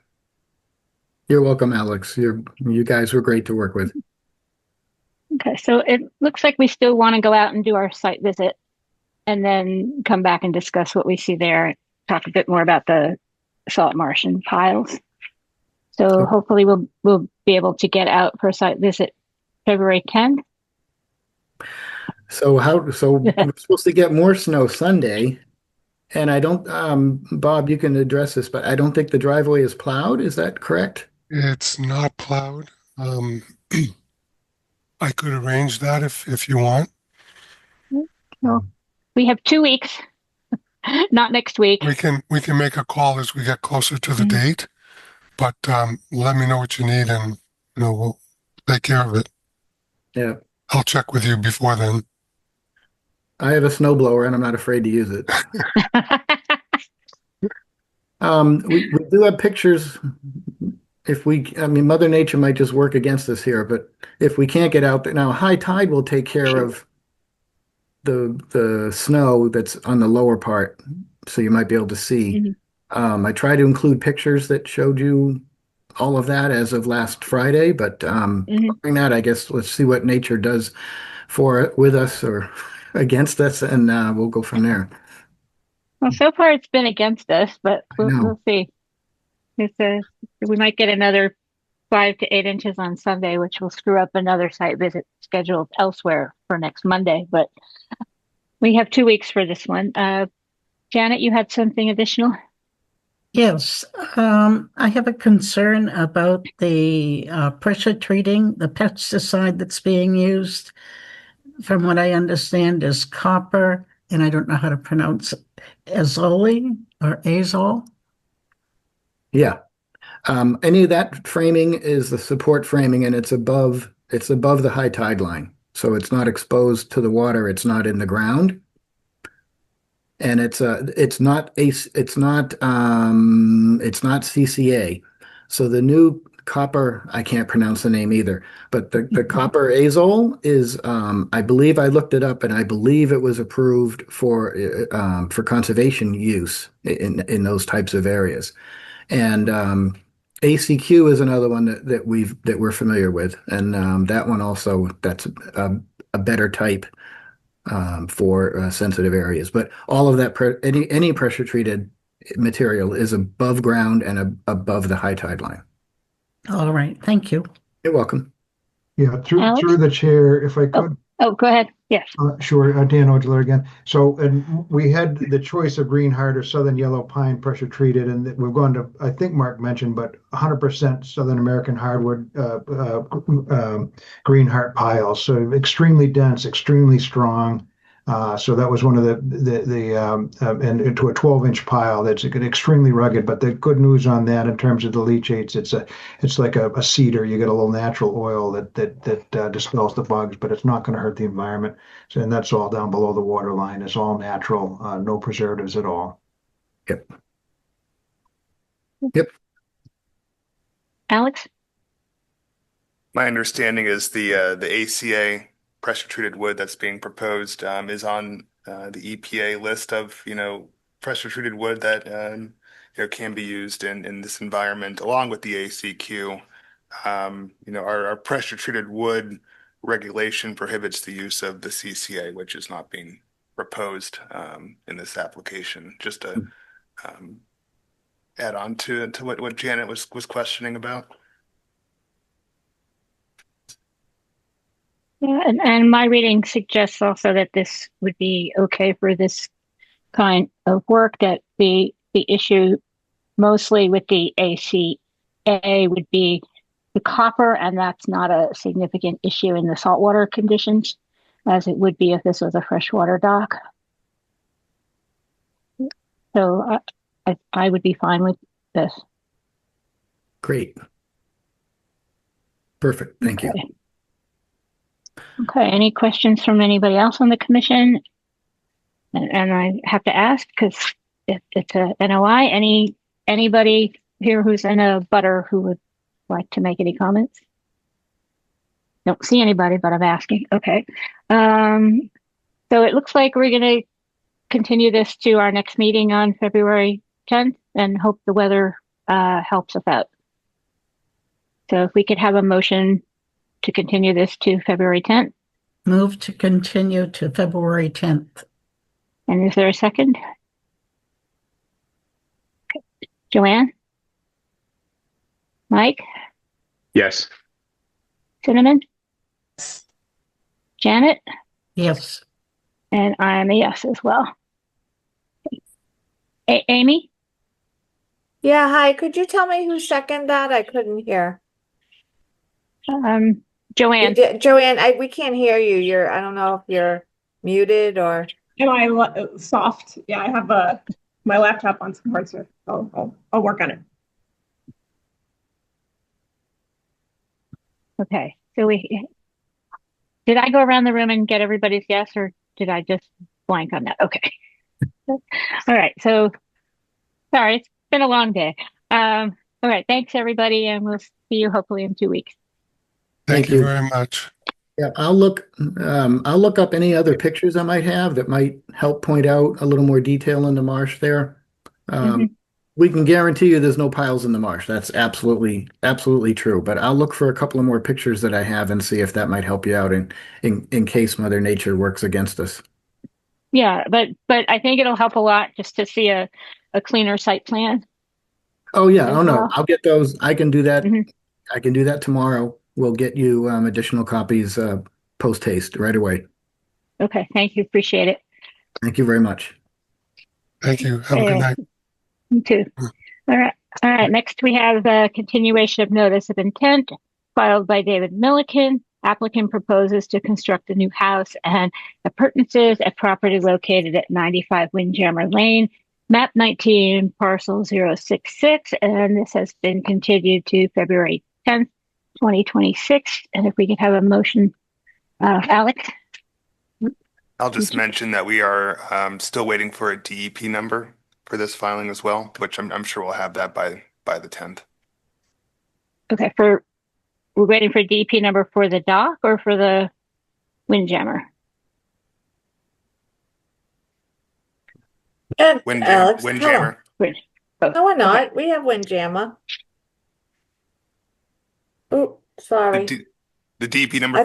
You're welcome, Alex. You guys were great to work with. Okay, so it looks like we still want to go out and do our site visit and then come back and discuss what we see there, talk a bit more about the salt marsh and piles. So hopefully we'll be able to get out for a site visit February 10th. So we're supposed to get more snow Sunday, and I don't, Bob, you can address this, but I don't think the driveway is plowed. Is that correct? It's not plowed. I could arrange that if you want. Well, we have 2 weeks, not next week. We can make a call as we get closer to the date, but let me know what you need and we'll take care of it. Yeah. I'll check with you before then. I have a snowblower and I'm not afraid to use it. We do have pictures. I mean, Mother Nature might just work against us here, but if we can't get out there now, high tide will take care of the snow that's on the lower part, so you might be able to see. I tried to include pictures that showed you all of that as of last Friday, but following that, I guess let's see what nature does with us or against us, and we'll go from there. Well, so far it's been against us, but we'll see. We might get another 5 to 8 inches on Sunday, which will screw up another site visit scheduled elsewhere for next Monday. But we have 2 weeks for this one. Janet, you had something additional? Yes, I have a concern about the pressure treating, the pesticide that's being used. From what I understand is copper, and I don't know how to pronounce it, azole or azole. Yeah. Any of that framing is the support framing, and it's above the high tide line. So it's not exposed to the water, it's not in the ground. And it's not CCA. So the new copper, I can't pronounce the name either, but the copper azole is I believe I looked it up and I believe it was approved for conservation use in those types of areas. And ACQ is another one that we're familiar with, and that one also, that's a better type for sensitive areas. But all of that any pressure treated material is above ground and above the high tide line. All right, thank you. You're welcome. Yeah, Alex? through the chair, if I could. Oh, go ahead. Yes. Sure, Dan Odler again. So, and we had the choice of green heart or southern yellow pine pressure treated, and we've gone to, I think Mark mentioned, but 100% Southern American hardwood green heart piles. So extremely dense, extremely strong. So that was one of and to a 12-inch pile that's extremely rugged. But the good news on that, in terms of the leachates, it's like a cedar. You get a little natural oil that dispels the bugs, but it's not going to hurt the environment. So, and that's all down below the water line. It's all natural, no preservatives at all. Yep. Alex? My understanding is the ACA pressure treated wood that's being proposed is on the EPA list of pressure treated wood that can be used in this environment, along with the ACQ. Our pressure treated wood regulation prohibits the use of the CCA, which is not being proposed in this application. Just to add on to what Janet was questioning about. Yeah, and my reading suggests also that this would be okay for this kind of work, that the issue mostly with the ACA would be the copper, and that's not a significant issue in the saltwater conditions, as it would be if this was a freshwater dock. So I would be fine with this. Great. Perfect. Thank you. Okay, any questions from anybody else on the commission? And I have to ask, because it's a NOI, anybody here who's in a butter who would like to make any comments? Don't see anybody, but I'm asking. Okay. So it looks like we're going to continue this to our next meeting on February 10th and hope the weather helps us out. So if we could have a motion to continue this to February 10th. Move to continue to February 10th. And is there a second? Okay. Joanne? Mike? Yes. Cinnamon? Janet? Yes. And I'm a yes as well. Amy? Yeah, hi. Could you tell me who seconded that? I couldn't hear. Joanne. Joanne, we can't hear you. I don't know if you're muted or. Am I soft? Yeah, I have my laptop on some hard surface. I'll work on it. Okay, so Did I go around the room and get everybody's guess, or did I just blank on that? Okay. All right. So sorry, it's been a long day. All right. Thanks, everybody, and we'll see you hopefully in 2 weeks. Thank Thank you you. very much. Yeah, I'll look up any other pictures I might have that might help point out a little more detail in the marsh there. We can guarantee you there's no piles in the marsh. That's absolutely true. But I'll look for a couple of more pictures that I have and see if that might help you out in case Mother Nature works against us. Yeah, but I think it'll help a lot just to see a cleaner site plan. Oh yeah, as oh no, well. I'll get those. I can do that. Mhm. I can do that tomorrow. We'll get you additional copies post haste right away. Okay, thank you. Appreciate it. Thank you very much. Thank you. Have a good night. You too. All right. All right. Next, we have the continuation of notice of intent filed by David Milliken. Applicant proposes to construct a new house and appurtenances at property located at 95 Windjammer Lane, map 19, parcel 066. And this has been continued to February 10th, 2026. And if we could have a motion, Alex. I'll just mention that we are still waiting for a DEP number for this filing as well, which I'm sure we'll have that by the 10th. Okay, we're waiting for DEP number for the dock or for the Windjammer? And Windjammer. Alex, Windjammer. no, we're not. We have Windjammer. Oh, sorry. The DEP number I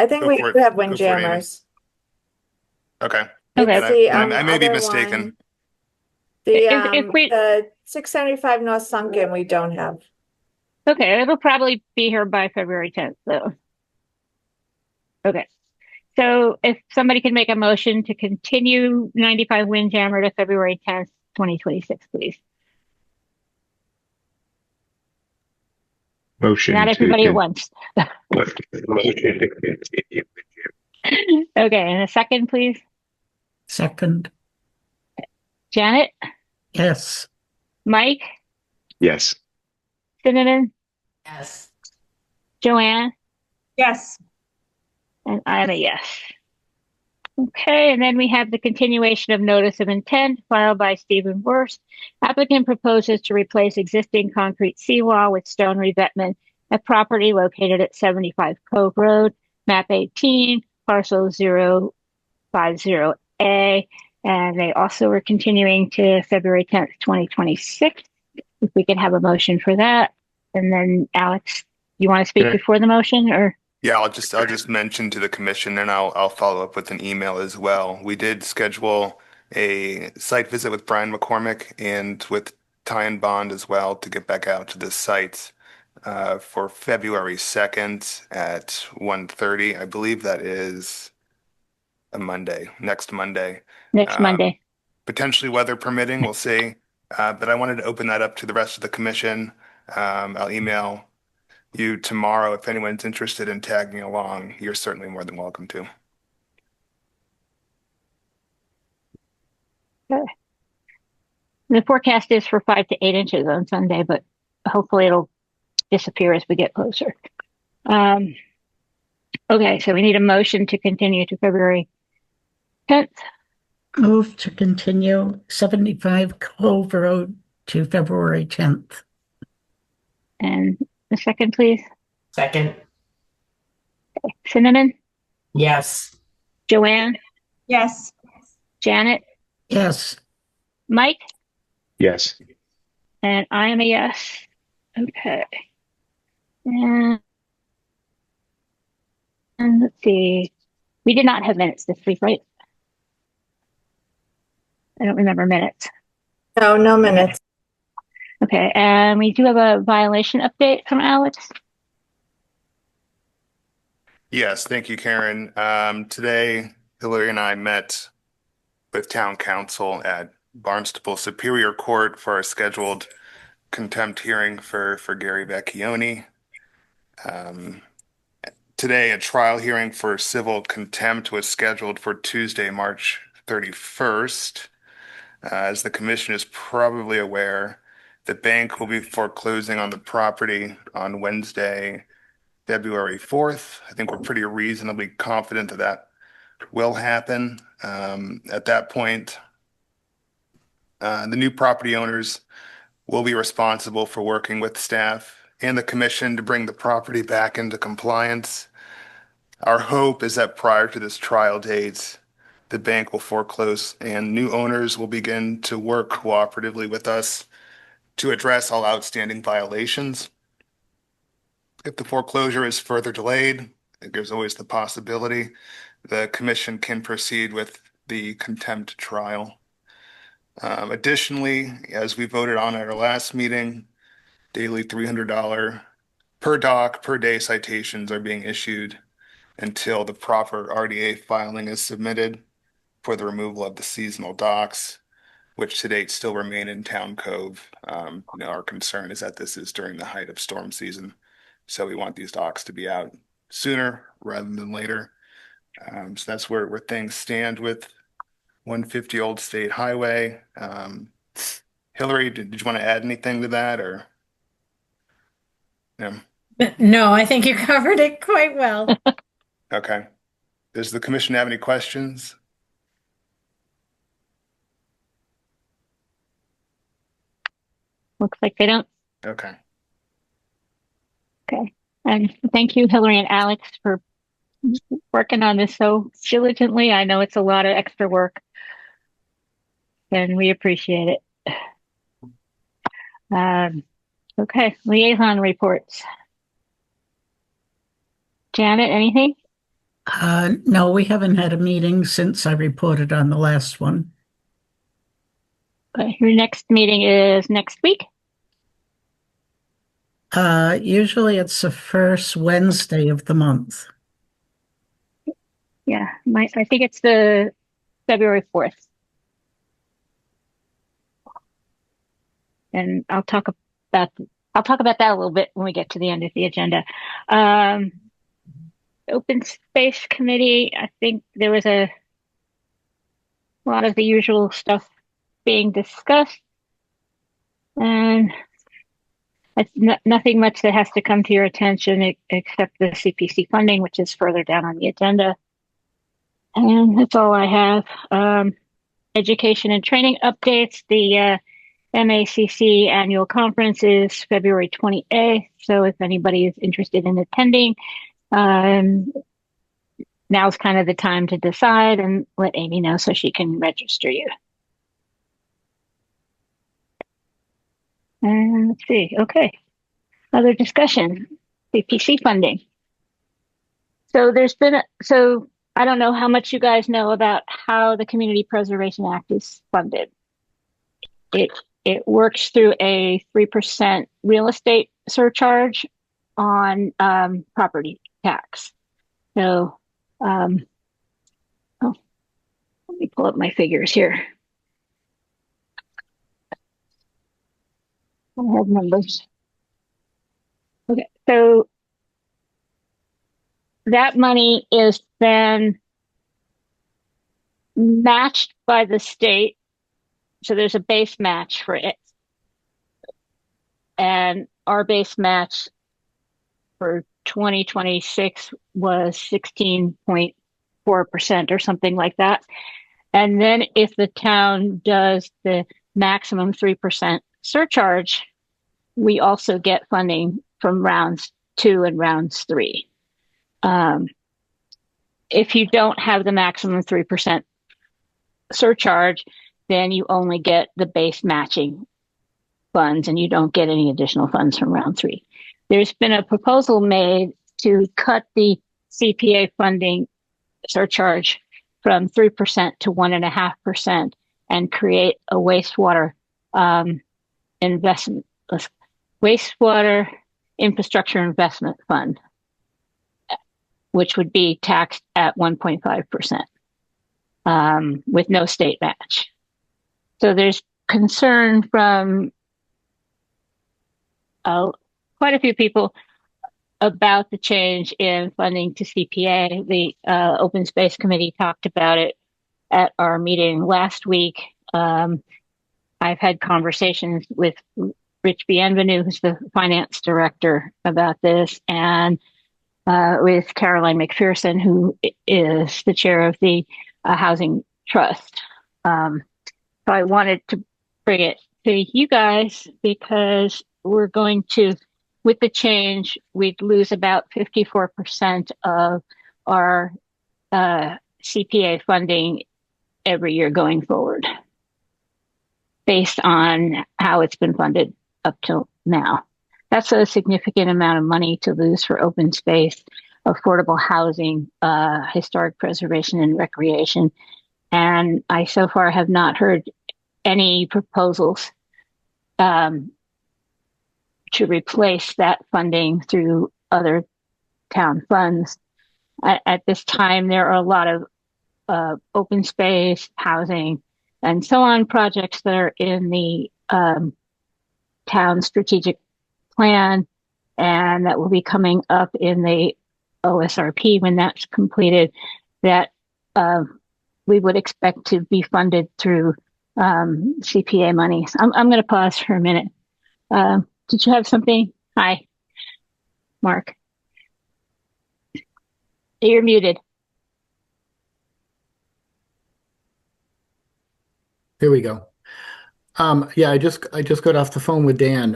think we do have Windjammers. Okay. Okay. I may be other mistaken. one. If we- The 675 North Sunken, we don't have. Okay, it'll probably be here by February 10th, though. Okay. So if somebody could make a motion to continue 95 Windjammer to February 10th, 2026, please. Motion Not to everybody at con- once. Motion to continue. Okay, and a second, please. Second, Janet, yes. Mike, Yes. Cinnamon, Yes. Joanne, Yes. and I'm a yes. Okay, and then we have the continuation of notice of intent filed by Stephen Wurst. Applicant proposes to replace existing concrete seawall with stone revetment at property located at 75 Cove Road, map 18, parcel 050A. And they also are continuing to February 10th, 2026. If we could have a motion for that. And then Alex, you want to speak before the motion or? Yeah, I'll just mention to the commission, and I'll follow up with an email as well. We did schedule a site visit with Brian McCormick and with Ty and Bond as well to get back out to the site for February 2nd at 1:30. I believe that is a Monday, next Monday. Next Monday. Potentially weather permitting, we'll see. But I wanted to open that up to the rest of the commission. I'll email you tomorrow. If anyone's interested in tagging along, you're certainly more than welcome to. Okay. The forecast is for 5 to 8 inches on Sunday, but hopefully it'll disappear as we get closer. Okay, so we need a motion to continue to February 10th. Move to continue 75 Cove Road to February 10th. And a second, please. Second. Okay. Cinnamon, Yes. Joanne, Yes. Janet, Yes. Mike, Yes. and I am a yes. Okay. And let's see. We did not have minutes this week, right? I don't remember minutes. No minutes. Okay, and we do have a violation update from Alex. Yes, thank you, Karen. Today, Hillary and I met with town council at Barnstable Superior Court for a scheduled contempt hearing for Gary Vecchione. Today, a trial hearing for civil contempt was scheduled for Tuesday, March 31st. As the commission is probably aware, the bank will be foreclosing on the property on Wednesday, February 4th. I think we're pretty reasonably confident that that will happen. At that point, the new property owners will be responsible for working with staff and the commission to bring the property back into compliance. Our hope is that prior to this trial date, the bank will foreclose and new owners will begin to work cooperatively with us to address all outstanding violations. If the foreclosure is further delayed, there's always the possibility the commission can proceed with the contempt trial. Additionally, as we voted on at our last meeting, daily $300 per dock per day citations are being issued until the proper RDA filing is submitted for the removal of the seasonal docks, which to date still remain in Town Cove. Our concern is that this is during the height of storm season, so we want these docks to be out sooner rather than later. So that's where things stand with 150 Old State Highway. Hillary, did you want to add anything to that, or? No. No, I think you covered it quite well. Okay. Does the commission have any questions? Looks like they don't. Okay. Okay. And thank you, Hillary and Alex, for working on this so diligently. I know it's a lot of extra work, and we appreciate it. Okay, liaison reports. Janet, anything? No, we haven't had a meeting since I reported on the last one. Okay, your next meeting is next week? Usually it's the first Wednesday of the month. Yeah, I think it's the February 4th. And I'll talk about that a little bit when we get to the end of the agenda. Open Space Committee, I think there was a lot of the usual stuff being discussed, and it's nothing much that has to come to your attention except the CPC funding, which is further down on the agenda. And that's all I have. Education and training updates. The MACC annual conference is February 28th. So if anybody is interested in attending, now's kind of the time to decide, and let Amy know so she can register you. And let's see. Okay. Other discussion. CPC funding. So I don't know how much you guys know about how the Community Preservation Act is funded. It works through a 3% real estate surcharge on property tax. So, let me pull up my figures here. I have numbers. Okay, so that money is then matched by the state. So there's a base match for it. And our base match for 2026 was 16.4% or something like that. And then if the town does the maximum 3% surcharge, we also get funding from rounds 2 and rounds 3. If you don't have the maximum 3% surcharge, then you only get the base matching funds and you don't get any additional funds from round 3. There's been a proposal made to cut the CPA funding surcharge from 3% to 1.5% and create a wastewater wastewater infrastructure investment fund, which would be taxed at 1.5% with no state match. So there's concern from quite a few people about the change in funding to CPA. The Open Space Committee talked about it at our meeting last week. I've had conversations with Rich Bienvenu, who's the finance director, about this, and with Caroline McPherson, who is the chair of the Housing Trust. So I wanted to bring it to you guys because we're going to, with the change, we'd lose about 54% of our CPA funding every year going forward, based on how it's been funded up till now. That's a significant amount of money to lose for open space, affordable housing, historic preservation, and recreation. And I so far have not heard any proposals to replace that funding through other town funds. At this time, there are a lot of open space, housing, and so on projects that are in the town strategic plan, and that will be coming up in the OSRP when that's completed, that we would expect to be funded through CPA money. I'm going to pause for a minute. Did you have something? Hi, Mark. You're muted. There we go. Yeah, I just got off the phone with Dan.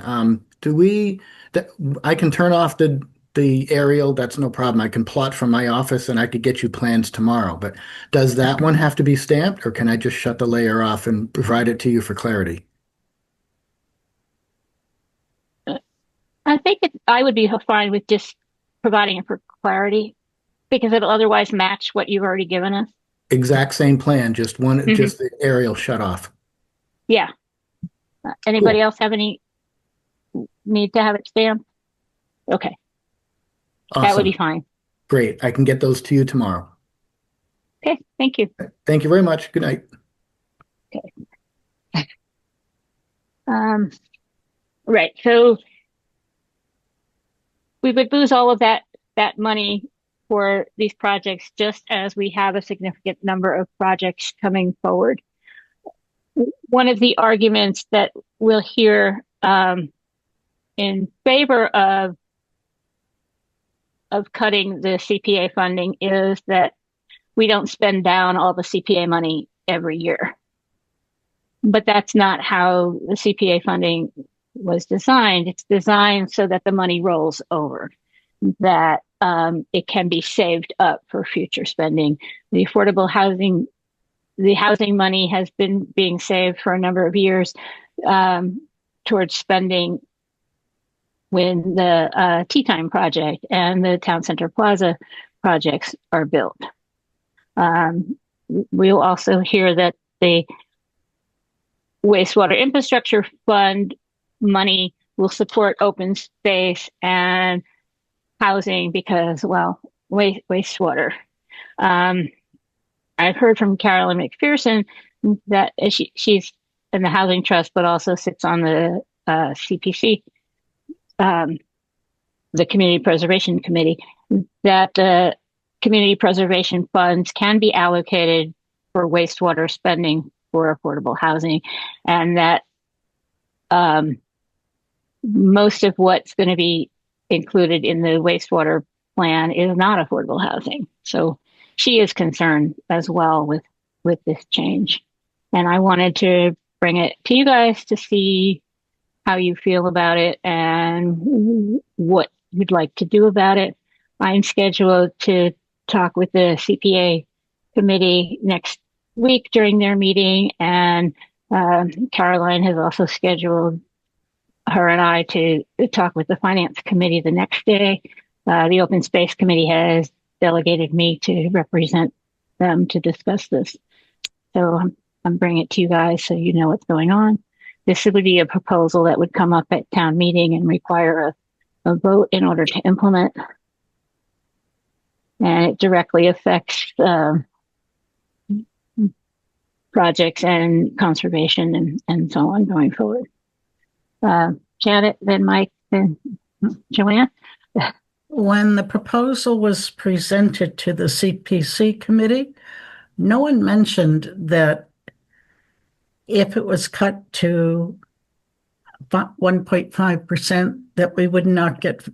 I can turn off the aerial. That's no problem. I can plot from my office and I could get you plans tomorrow. But does that one have to be stamped, or can I just shut the layer off and provide it to you for clarity? I think I would be fine with just providing it for clarity, because it'll otherwise match what you've already given us. Exact same plan, just just the aerial shut off. Yeah. Anybody else have any need to have it stamped? Okay. Awesome. That would be fine. Great. I can get those to you tomorrow. Okay. Thank you. Thank you very much. Good night. Okay. Right. So we would lose all of that money for these projects, just as we have a significant number of projects coming forward. One of the arguments that we'll hear in favor of cutting the CPA funding is that we don't spend down all the CPA money every year. But that's not how the CPA funding was designed. It's designed so that the money rolls over, that it can be saved up for future spending. The affordable housing, the housing money has been being saved for a number of years towards spending when the Tea Time project and the Town Center Plaza projects are built. We'll also hear that the wastewater infrastructure fund money will support open space and housing because, well, wastewater. I've heard from Carolyn McPherson that she's in the Housing Trust, but also sits on the CPC, the Community Preservation Committee, that the community preservation funds can be allocated for wastewater spending for affordable housing, and that most of what's going to be included in the wastewater plan is not affordable housing. So she is concerned as well with this change. And I wanted to bring it to you guys to see how you feel about it and what you'd like to do about it. I'm scheduled to talk with the CPA committee next week during their meeting, and Caroline has also scheduled her and I to talk with the finance committee the next day. The open space committee has delegated me to represent them to discuss this. So I'm bringing it to you guys so you know what's going on. This would be a proposal that would come up at town meeting and require a vote in order to implement. And it directly affects projects and conservation and so on going forward. Janet, then Mike, then Joanne. When the proposal was presented to the CPC committee, no one mentioned that if it was cut to 1.5%, that we would not get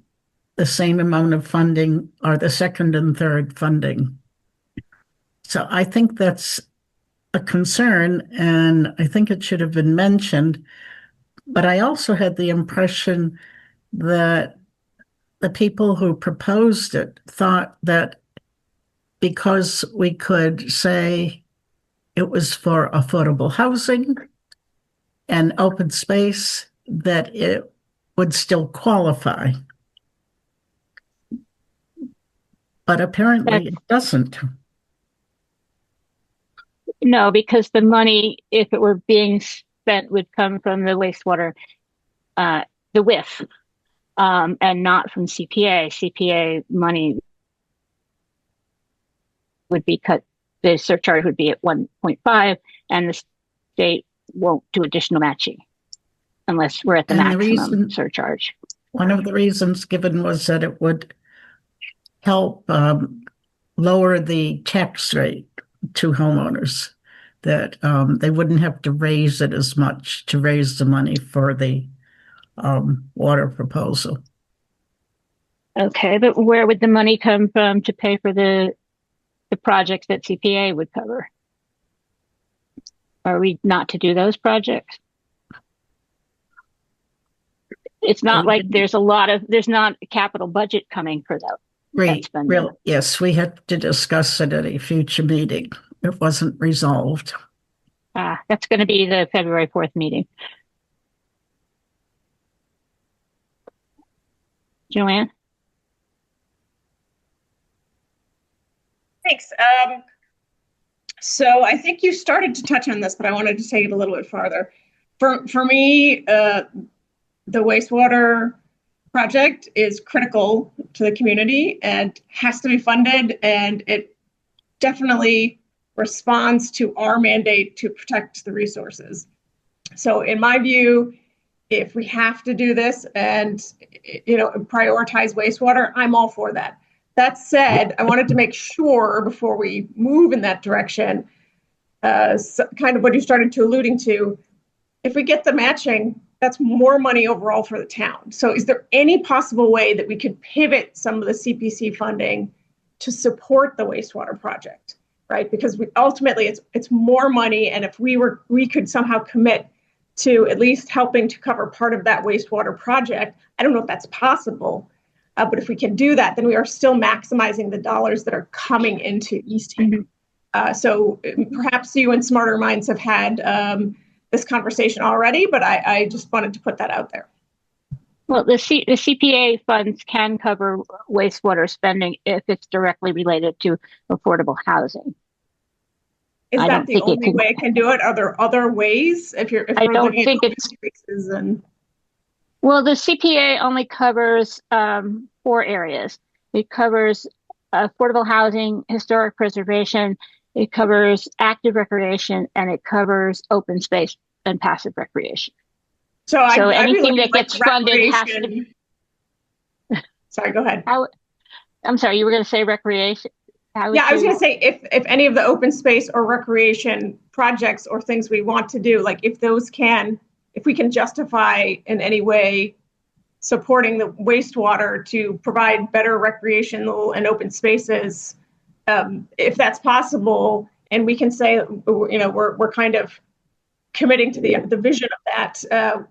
the same amount of funding or the second and third funding. So I think that's a concern, and I think it should have been mentioned. But I also had the impression that the people who proposed it thought that because we could say it was for affordable housing and open space, that it would still qualify. But apparently it doesn't. No, because the money, if it were being spent, would come from the wastewater, the WIF, and not from CPA. CPA money would be cut. The surcharge would be at 1.5, and the state won't do additional matching unless we're at the maximum surcharge. One of the reasons given was that it would help lower the tax rate to homeowners, that they wouldn't have to raise it as much to raise the money for the water proposal. Okay, but where would the money come from to pay for the projects that CPA would cover? Are we not to do those projects? It's not like there's not a capital budget coming for that. Yes, we had to discuss it at a future meeting. It wasn't resolved. That's going to be the February 4th meeting. Joanne? Thanks. So I think you started to touch on this, but I wanted to take it a little bit farther. For me, the wastewater project is critical to the community and has to be funded, and it definitely responds to our mandate to protect the resources. So in my view, if we have to do this and prioritize wastewater, I'm all for that. That said, I wanted to make sure before we move in that direction, kind of what you started to alluding to, if we get the matching, that's more money overall for the town. So is there any possible way that we could pivot some of the CPC funding to support the wastewater project, right? Because ultimately it's more money, and if we could somehow commit to at least helping to cover part of that wastewater project, I don't know if that's possible, but if we can do that, then we are still maximizing the dollars that are coming into Eastham. So perhaps you and smarter minds have had this conversation already, but I just wanted to put that out there. Well, the CPA funds can cover wastewater spending if it's directly related to affordable housing. Is that the only way it can do it? Are there other ways? I don't think it's. Well, the CPA only covers 4 areas. It covers affordable housing, historic preservation, it covers active recreation, and it covers open space and passive recreation. So anything that gets funded has to be. Sorry, go ahead. I'm sorry, you were going to say recreation? I was going to say if any of the open space or recreation projects or things we want to do, like if we can justify in any way supporting the wastewater to provide better recreational and open spaces, if that's possible, and we can say, we're kind of committing to the vision of that,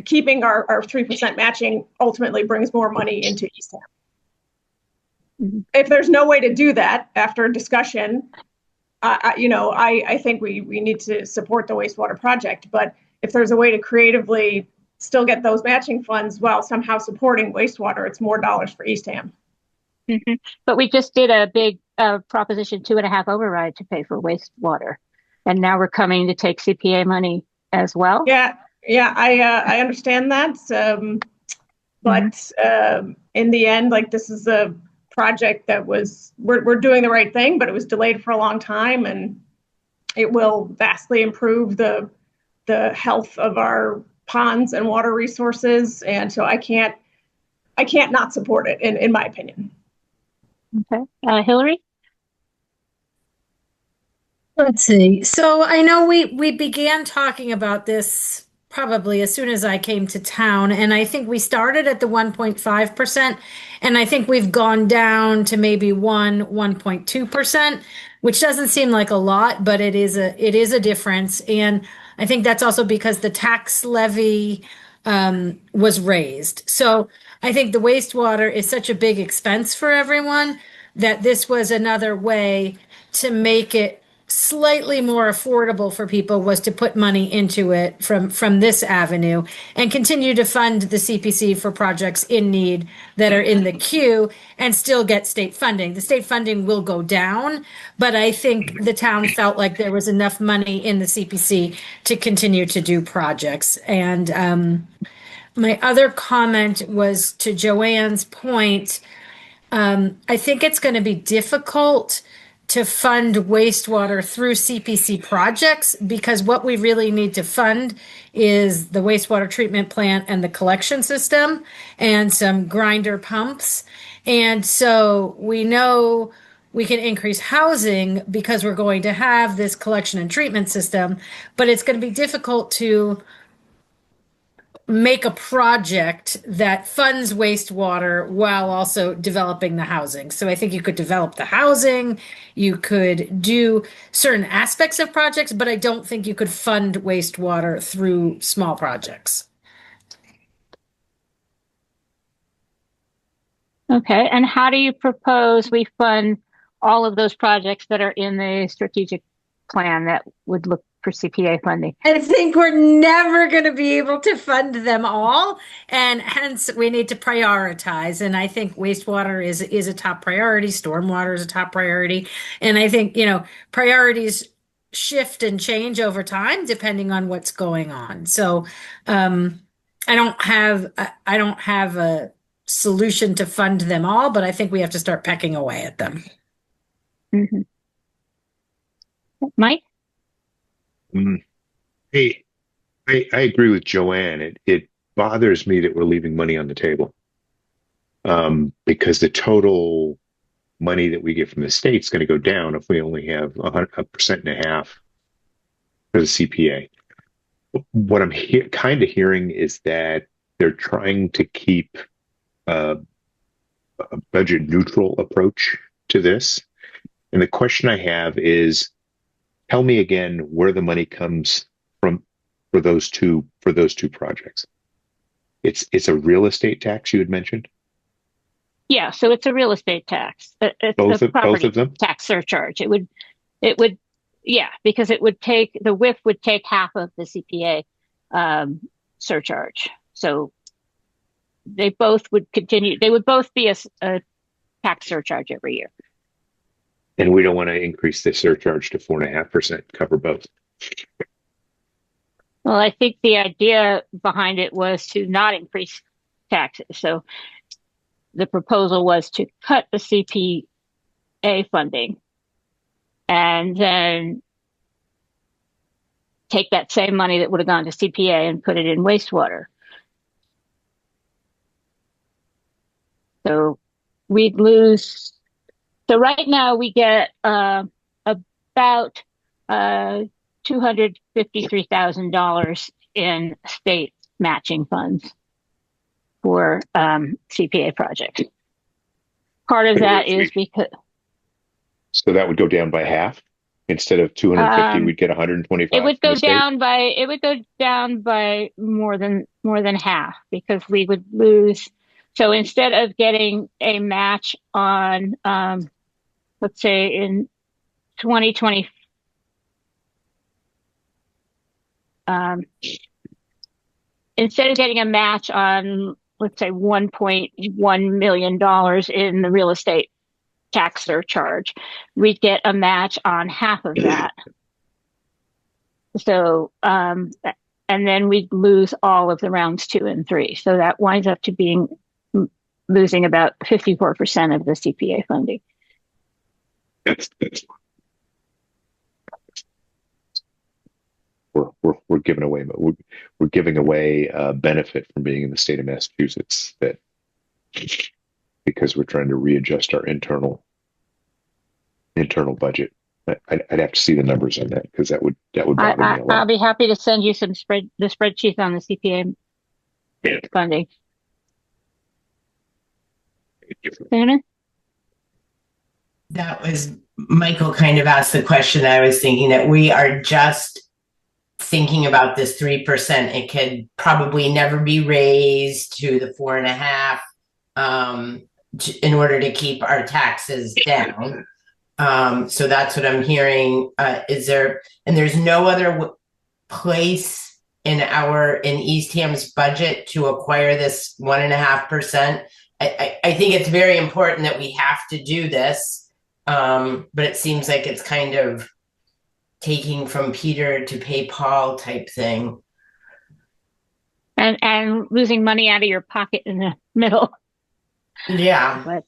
keeping our 3% matching ultimately brings more money into Eastham. Mm-hmm. If there's no way to do that after discussion, I think we need to support the wastewater project. But if there's a way to creatively still get those matching funds while somehow supporting wastewater, it's more dollars for Eastham. Mm-hmm. But we just did a big Proposition 2.5 override to pay for wastewater, and now we're coming to take CPA money as well. Yeah, I understand that, but in the end, this is a project that we're doing the right thing, but it was delayed for a long time, and it will vastly improve the health of our ponds and water resources, and so I can't not support it in my opinion. Okay, Hillary. Let's see. So I know we began talking about this probably as soon as I came to town. And I think we started at the 1.5%. And I think we've gone down to maybe 1.2%, which doesn't seem like a lot, but it is a difference. And I think that's also because the tax levy was raised. So I think the wastewater is such a big expense for everyone that this was another way to make it slightly more affordable for people, was to put money into it from this avenue and continue to fund the CPC for projects in need that are in the queue and still get state funding. The state funding will go down, but I think the town felt like there was enough money in the CPC to continue to do projects. And my other comment was to Joanne's point. I think it's going to be difficult to fund wastewater through CPC projects, because what we really need to fund is the wastewater treatment plant and the collection system and some grinder pumps. And so we know we can increase housing because we're going to have this collection and treatment system, but it's going to be difficult to make a project that funds wastewater while also developing the housing. So I think you could develop the housing, you could do certain aspects of projects, but I don't think you could fund wastewater through small projects. Okay, and how do you propose we fund all of those projects that are in the strategic plan that would look for CPA funding? I think we're never going to be able to fund them all, and hence we need to prioritize. And I think wastewater is a top priority. Stormwater is a top priority. And I think, priorities shift and change over time depending on what's going on. So I don't have a solution to fund them all, but I think we have to start pecking away at them. Mm-hmm. Mike? Hey, I agree with Joanne. It bothers me that we're leaving money on the table, because the total money that we get from the state is going to go down if we only have 1.5% for the CPA. What I'm kind of hearing is that they're trying to keep a budget neutral approach to this. And the question I have is, tell me again where the money comes from for those two projects. It's a real estate tax you had mentioned? Yeah, so it's a real estate tax. It's both of them? Tax surcharge. It would, yeah, because the WIF would take half of the CPA surcharge. So they both would continue. They would both be a tax surcharge every year. And we don't want to increase the surcharge to 4.5%, cover both. Well, I think the idea behind it was to not increase taxes. So the proposal was to cut the CPA funding and then take that same money that would have gone to CPA and put it in wastewater. So we'd lose. So right now we get about $253,000 in state matching funds for CPA projects. Part of that is because. So that would go down by half. Instead of 250, we'd get 125. It would go down by more than half, because we would lose. So instead of getting a match on, let's say in 2020, instead of getting a match on, let's say, $1.1 million in the real estate tax surcharge, we'd get a match on half of that. So, and then we'd lose all of the rounds 2 and 3. So that winds up to losing about 54% of the CPA funding. That's we're giving away, but we're giving away a benefit from being in the state of Massachusetts, that because we're trying to readjust our internal budget. I'd have to see the numbers on that because that would bother me a I'll lot. be happy to send you the spreadsheet on the CPA funding. Shannon? That was Michael kind of asked the question. I was thinking that we are just thinking about this 3%. It could probably never be raised to the 4.5 in order to keep our taxes down. So that's what I'm hearing. There's no other place in Eastham's budget to acquire this 1.5%. I think it's very important that we have to do this. But it seems like it's kind of taking from Peter to pay Paul type thing. And losing money out of your pocket in the middle. Yeah. But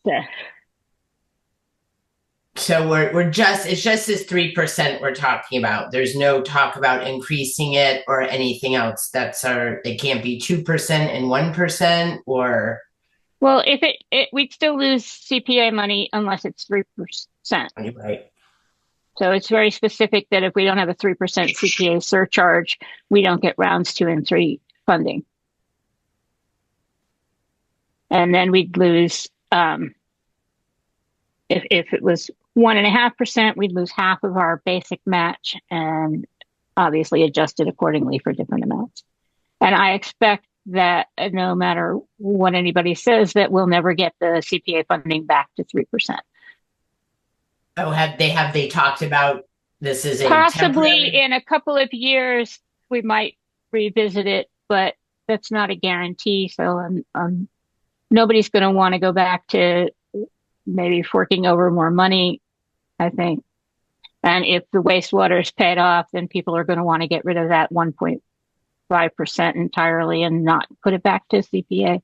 so it's just this 3% we're talking about. There's no talk about increasing it or anything else. It can't be 2% and 1% or. Well, if we'd still lose CPA money unless it's 3%. Right. So it's very specific that if we don't have a 3% CPA surcharge, we don't get rounds 2 and 3 funding. And then we'd lose, if it was 1.5%, we'd lose half of our basic match and obviously adjust it accordingly for different amounts. And I expect that no matter what anybody says, that we'll never get the CPA funding back to 3%. Oh, have they talked about this as a possibly in a couple of years we might revisit it, but that's not a guarantee. So nobody's going to want to go back to maybe forking over more money, I think. And if the wastewater is paid off, then people are going to want to get rid of that 1.5% entirely and not put it back to CPA.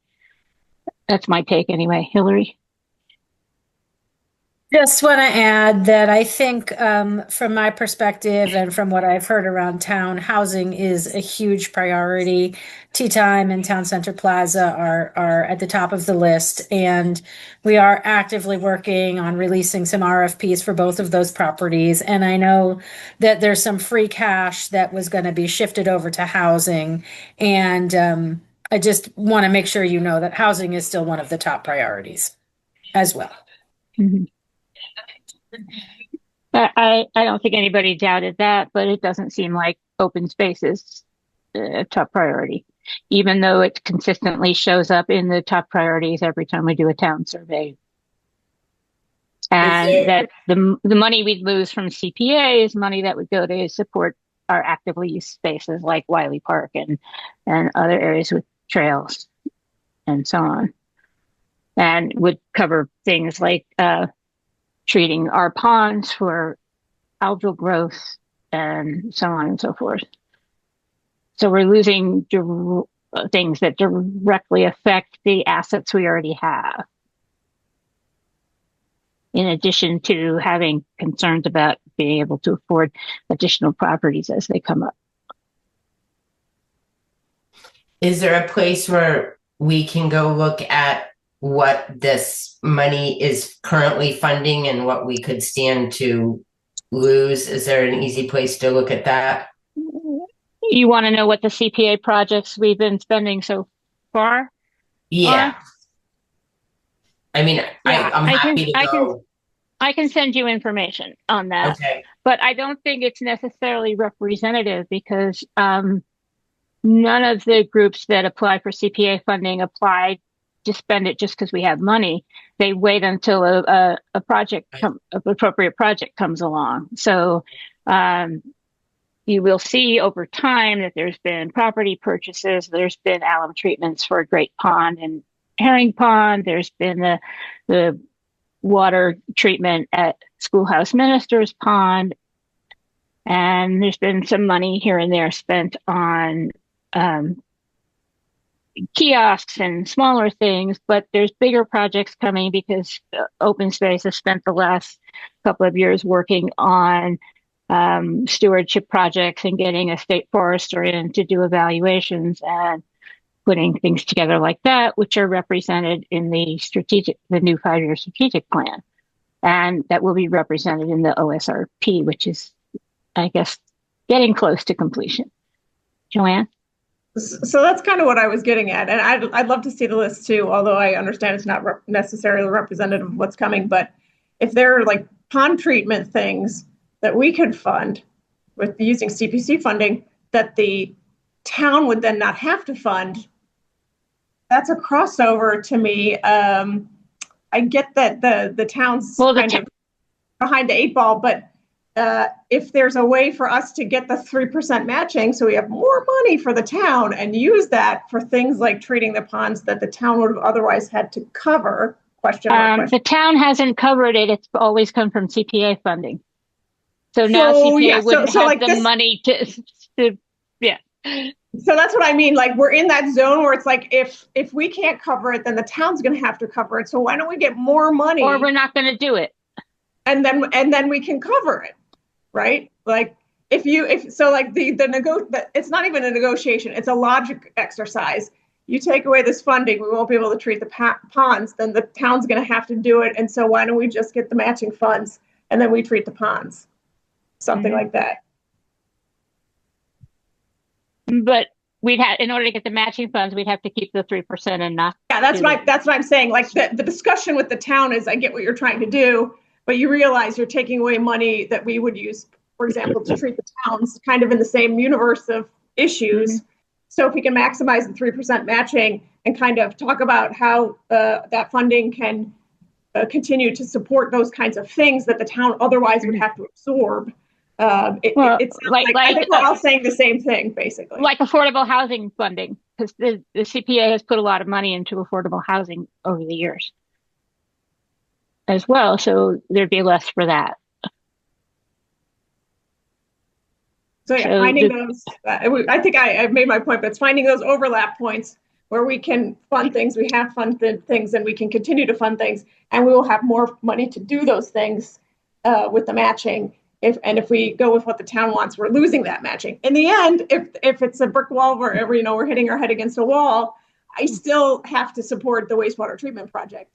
That's my take anyway. Hillary? Just want to add that I think from my perspective and from what I've heard around town, housing is a huge priority. Tea Time and Town Center Plaza are at the top of the list, and we are actively working on releasing some RFPs for both of those properties. And I know that there's some free cash that was going to be shifted over to housing, and I just want to make sure you know that housing is still one of the top priorities as well. Mm-hmm. I don't think anybody doubted that, but it doesn't seem like open space is a top priority, even though it consistently shows up in the top priorities every time we do a town survey. And that the money we'd lose from CPA is money that would go to support our actively used spaces like Wiley Park and other areas with trails and so on, and would cover things like treating our ponds for algal growth and so on and so forth. So we're losing things that directly affect the assets we already have, in addition to having concerns about being able to afford additional properties as they come up. Is there a place where we can go look at what this money is currently funding and what we could stand to lose? Is there an easy place to look at that? You want to know what the CPA projects we've been spending so far? Yeah. I mean, yeah, I'm happy to go. I can send you information on that. Okay. But I don't think it's necessarily representative because none of the groups that apply for CPA funding applied to spend it just because we have money. They wait until a appropriate project comes along. So you will see over time that there's been property purchases, there's been alum treatments for Great Pond and Herring Pond, there's been the water treatment at Schoolhouse Minister's Pond, and there's been some money here and there spent on kiosks and smaller things, but there's bigger projects coming because Open Space has spent the last couple of years working on stewardship projects and getting a state forester in to do evaluations and putting things together like that, which are represented in the new 5-year strategic plan. and that will be represented in the OSRP, which is, I guess, getting close to completion. Joanne? So that's kind of what I was getting at. And I'd love to see the list too, although I understand it's not necessarily representative of what's coming. But if there are like pond treatment things that we could fund with using CPC funding that the town would then not have to fund, that's a crossover to me. I get that the town's kind of behind the 8 ball, but if there's a way for us to get the 3% matching, so we have more money for the town and use that for things like treating the ponds that the town would have otherwise had to cover, question mark. The town hasn't covered it. It's always come from CPA funding. So now CPA wouldn't have like the money to, yeah. So that's what I mean. Like, we're in that zone where it's like, if we can't cover it, then the town's going to have to cover it. So why don't we get more money? Or we're not going to do it. And then we can cover it. Right? Like it's not even a negotiation. It's a logic exercise. You take away this funding, we won't be able to treat the ponds, then the town's going to have to do it. And so why don't we just get the matching funds and then we treat the ponds? Something like that. But in order to get the matching funds, we'd have to keep the 3% and not. Yeah, that's what I'm saying. Like the discussion with the town is, I get what you're trying to do, but you realize you're taking away money that we would use, for example, to treat the towns kind of in the same universe of issues. So if we can maximize the 3% matching and kind of talk about how that funding can continue to support those kinds of things that the town otherwise would have to absorb. It's like I think we're all saying the same thing, basically. Like affordable housing funding, because the CPA has put a lot of money into affordable housing over the years as well, so there'd be less for that. So yeah, finding those, I think I've made my point, but it's finding those overlap points where we can fund things, we have funded things, and we can continue to fund things, and we will have more money to do those things with the matching. If we go with what the town wants, we're losing that matching. In the end, if it's a brick wall where we're hitting our head against a wall, I still have to support the wastewater treatment project.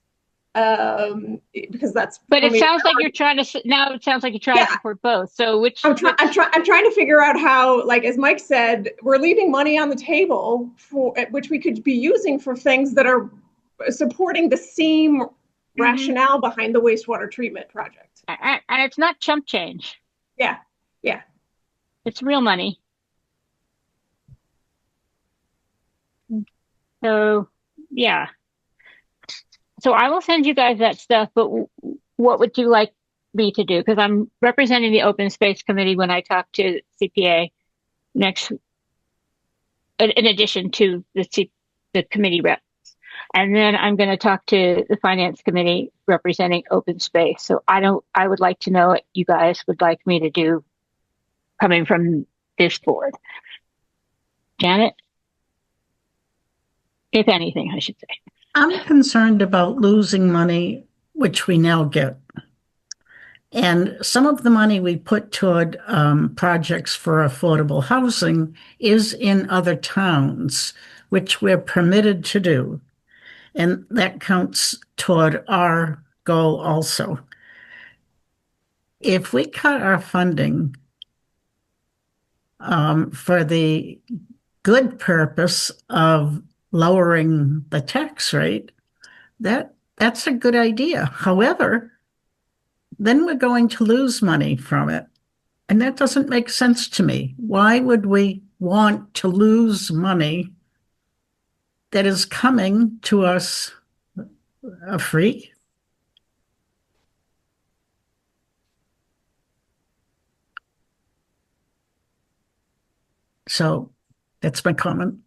Because that's. But it sounds like you're trying to. Now it sounds like you're trying to support both. So I'm trying to figure out how, like as Mike said, we're leaving money on the table for which we could be using for things that are supporting the same rationale behind the wastewater treatment project. And it's not chump change. Yeah. It's real money. So yeah. So I will send you guys that stuff, but what would you like me to do? Because I'm representing the Open Space Committee when I talk to CPA next, in addition to the committee reps. And then I'm going to talk to the Finance Committee representing Open Space. So I would like to know what you guys would like me to do coming from this board. Janet? If anything, I should say. I'm concerned about losing money, which we now get. And some of the money we put toward projects for affordable housing is in other towns, which we're permitted to do. And that counts toward our goal also. If we cut our funding for the good purpose of lowering the tax rate, that's a good idea. However, then we're going to lose money from it. And that doesn't make sense to me. Why would we want to lose money that is coming to us free? So that's my comment.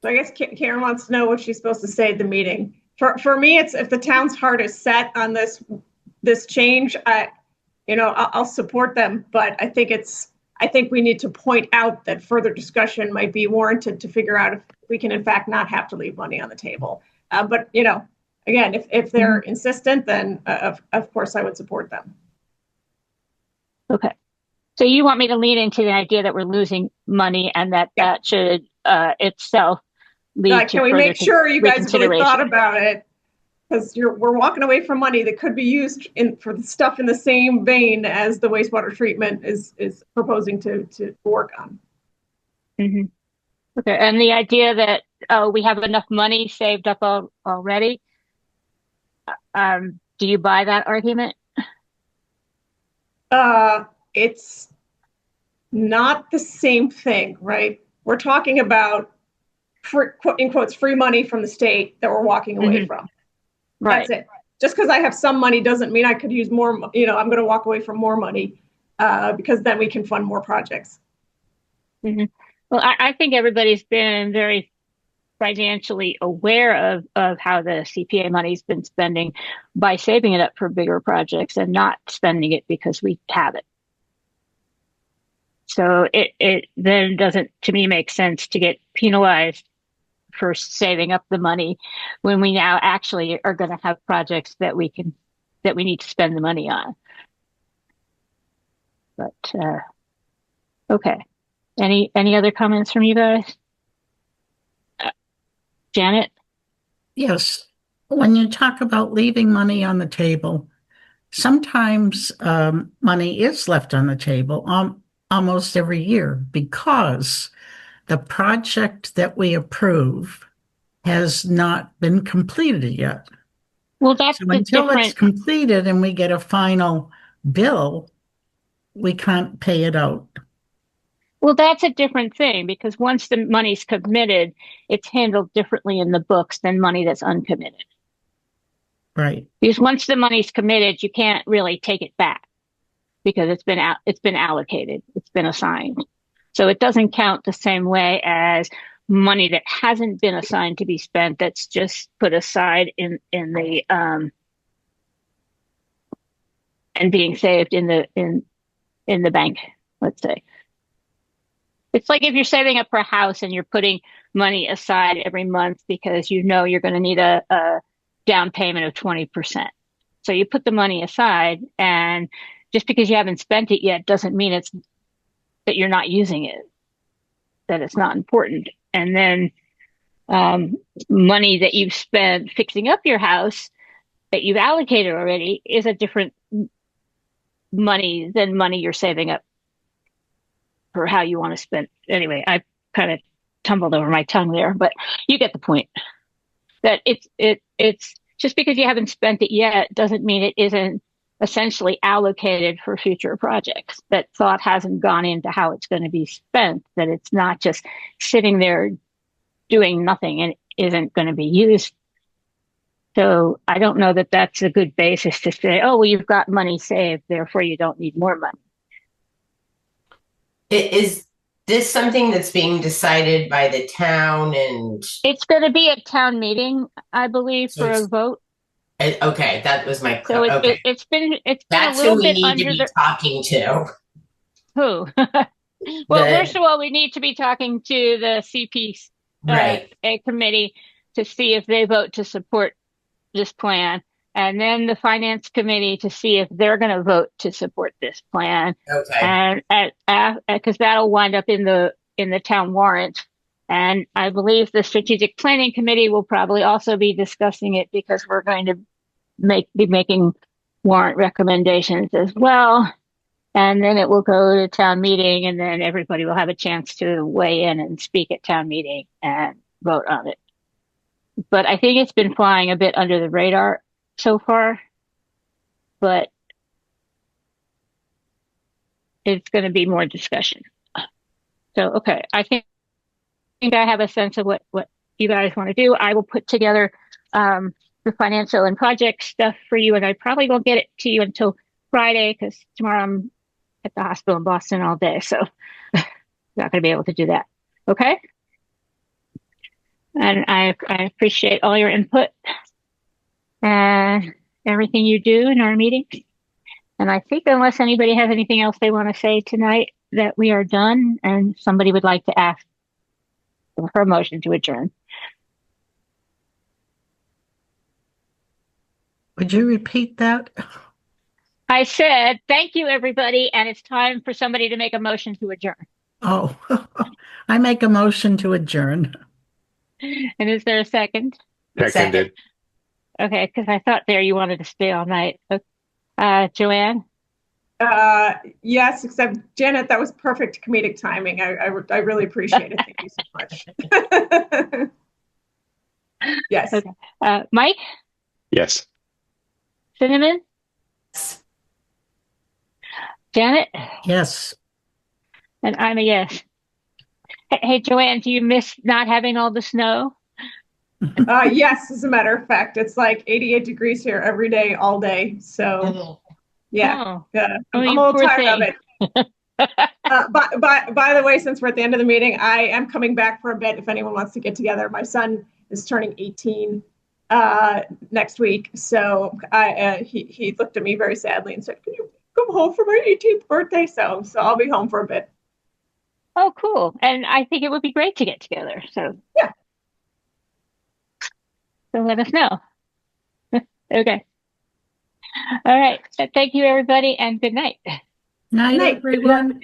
So I guess Karen wants to know what she's supposed to say at the meeting. For me, it's if the town's heart is set on this change, I'll support them. But I think we need to point out that further discussion might be warranted to figure out if we can in fact not have to leave money on the table. But again, if they're insistent, then of course I would support them. Okay. So you want me to lean into the idea that we're losing money and that should itself lead to can we make sure you guys really thought about it Because we're walking away from money that could be used for the stuff in the same vein as the wastewater treatment is proposing to work on. Mm-hmm. Okay, and the idea that we have enough money saved up already. Do you buy that argument? It's not the same thing, right? We're talking about, in quotes, free money from the state that we're walking away from. Right. That's it. Just because I have some money doesn't mean I could use more. I'm going to walk away from more money because then we can fund more projects. Mm-hmm. Well, I think everybody's been very financially aware of how the CPA money's been spending by saving it up for bigger projects and not spending it because we have it. So it then doesn't, to me, make sense to get penalized for saving up the money when we now actually are going to have projects that we need to spend the money on. But okay. Any other comments from you guys? Janet? Yes. When you talk about leaving money on the table, sometimes money is left on the table almost every year because the project that we approve has not been completed yet. Well, that's so until it's completed and we get a final bill, we can't pay it out. Well, that's a different thing because once the money's committed, it's handled differently in the books than money that's uncommitted. Right. Because once the money's committed, you can't really take it back because it's been allocated, it's been assigned. So it doesn't count the same way as money that hasn't been assigned to be spent, that's just put aside in the and being saved in the bank, let's say. It's like if you're saving up for a house and you're putting money aside every month because you know you're going to need a down payment of 20%. So you put the money aside, and just because you haven't spent it yet doesn't mean that you're not using it, that it's not important. And then money that you've spent fixing up your house that you've allocated already is a different money than money you're saving up for how you want to spend. Anyway, I kind of tumbled over my tongue there, but you get the point. That it's just because you haven't spent it yet doesn't mean it isn't essentially allocated for future projects. That thought hasn't gone into how it's going to be spent, that it's not just sitting there doing nothing and isn't going to be used. So I don't know that that's a good basis to say, oh, well, you've got money saved, therefore you don't need more money. Is this something that's being decided by the town? And it's going to be a town meeting, I believe, for a vote. Okay, that was my. So okay, it's been that's a little who we bit need under to be talking to. Who? Well, first of all, we need to be talking to the CP a committee to see if they vote to support this plan, and then the finance committee to see if they're going to vote to support this plan. Okay. And because that'll wind up in the town warrant. And I believe the strategic planning committee will probably also be discussing it because we're going to be making warrant recommendations as well. And then it will go to town meeting, and then everybody will have a chance to weigh in and speak at town meeting and vote on it. But I think it's been flying a bit under the radar so far, but it's going to be more discussion. So, okay, I think I have a sense of what you guys want to do. I will put together the financial and project stuff for you, and I probably won't get it to you until Friday because tomorrow I'm at the hospital in Boston all day, so not going to be able to do that. Okay? And I appreciate all your input and everything you do in our meetings. And I think unless anybody has anything else they want to say tonight, that we are done, and somebody would like to ask for a motion to adjourn. Would you repeat that? I said, thank you, everybody, and it's time for somebody to make a motion to adjourn. Oh, I make a motion to adjourn. And is there a second? Seconded. Okay, because I thought there you wanted to stay all night. Joanne? Yes, except Janet, that was perfect comedic timing. I really appreciate it. Thank you so much. Yes. Okay. Mike? Yes. Cinnamon? Janet? Yes. And I'm a yes. Hey, Joanne, do you miss not having all the snow? Yes, as a matter of fact, it's like 88 degrees here every day, all day. So, yeah, I'm a little tired of it. By the way, since we're at the end of the meeting, I am coming back for a bit if anyone wants to get together. My son is turning 18 next week. So he looked at me very sadly and said, "Can you come home for my 18th birthday?" So I'll be home for a bit. Oh, cool. And I think it would be great to get together. So yeah. So let us know. Okay. All right. Thank you, everybody, and good night. Night, everyone.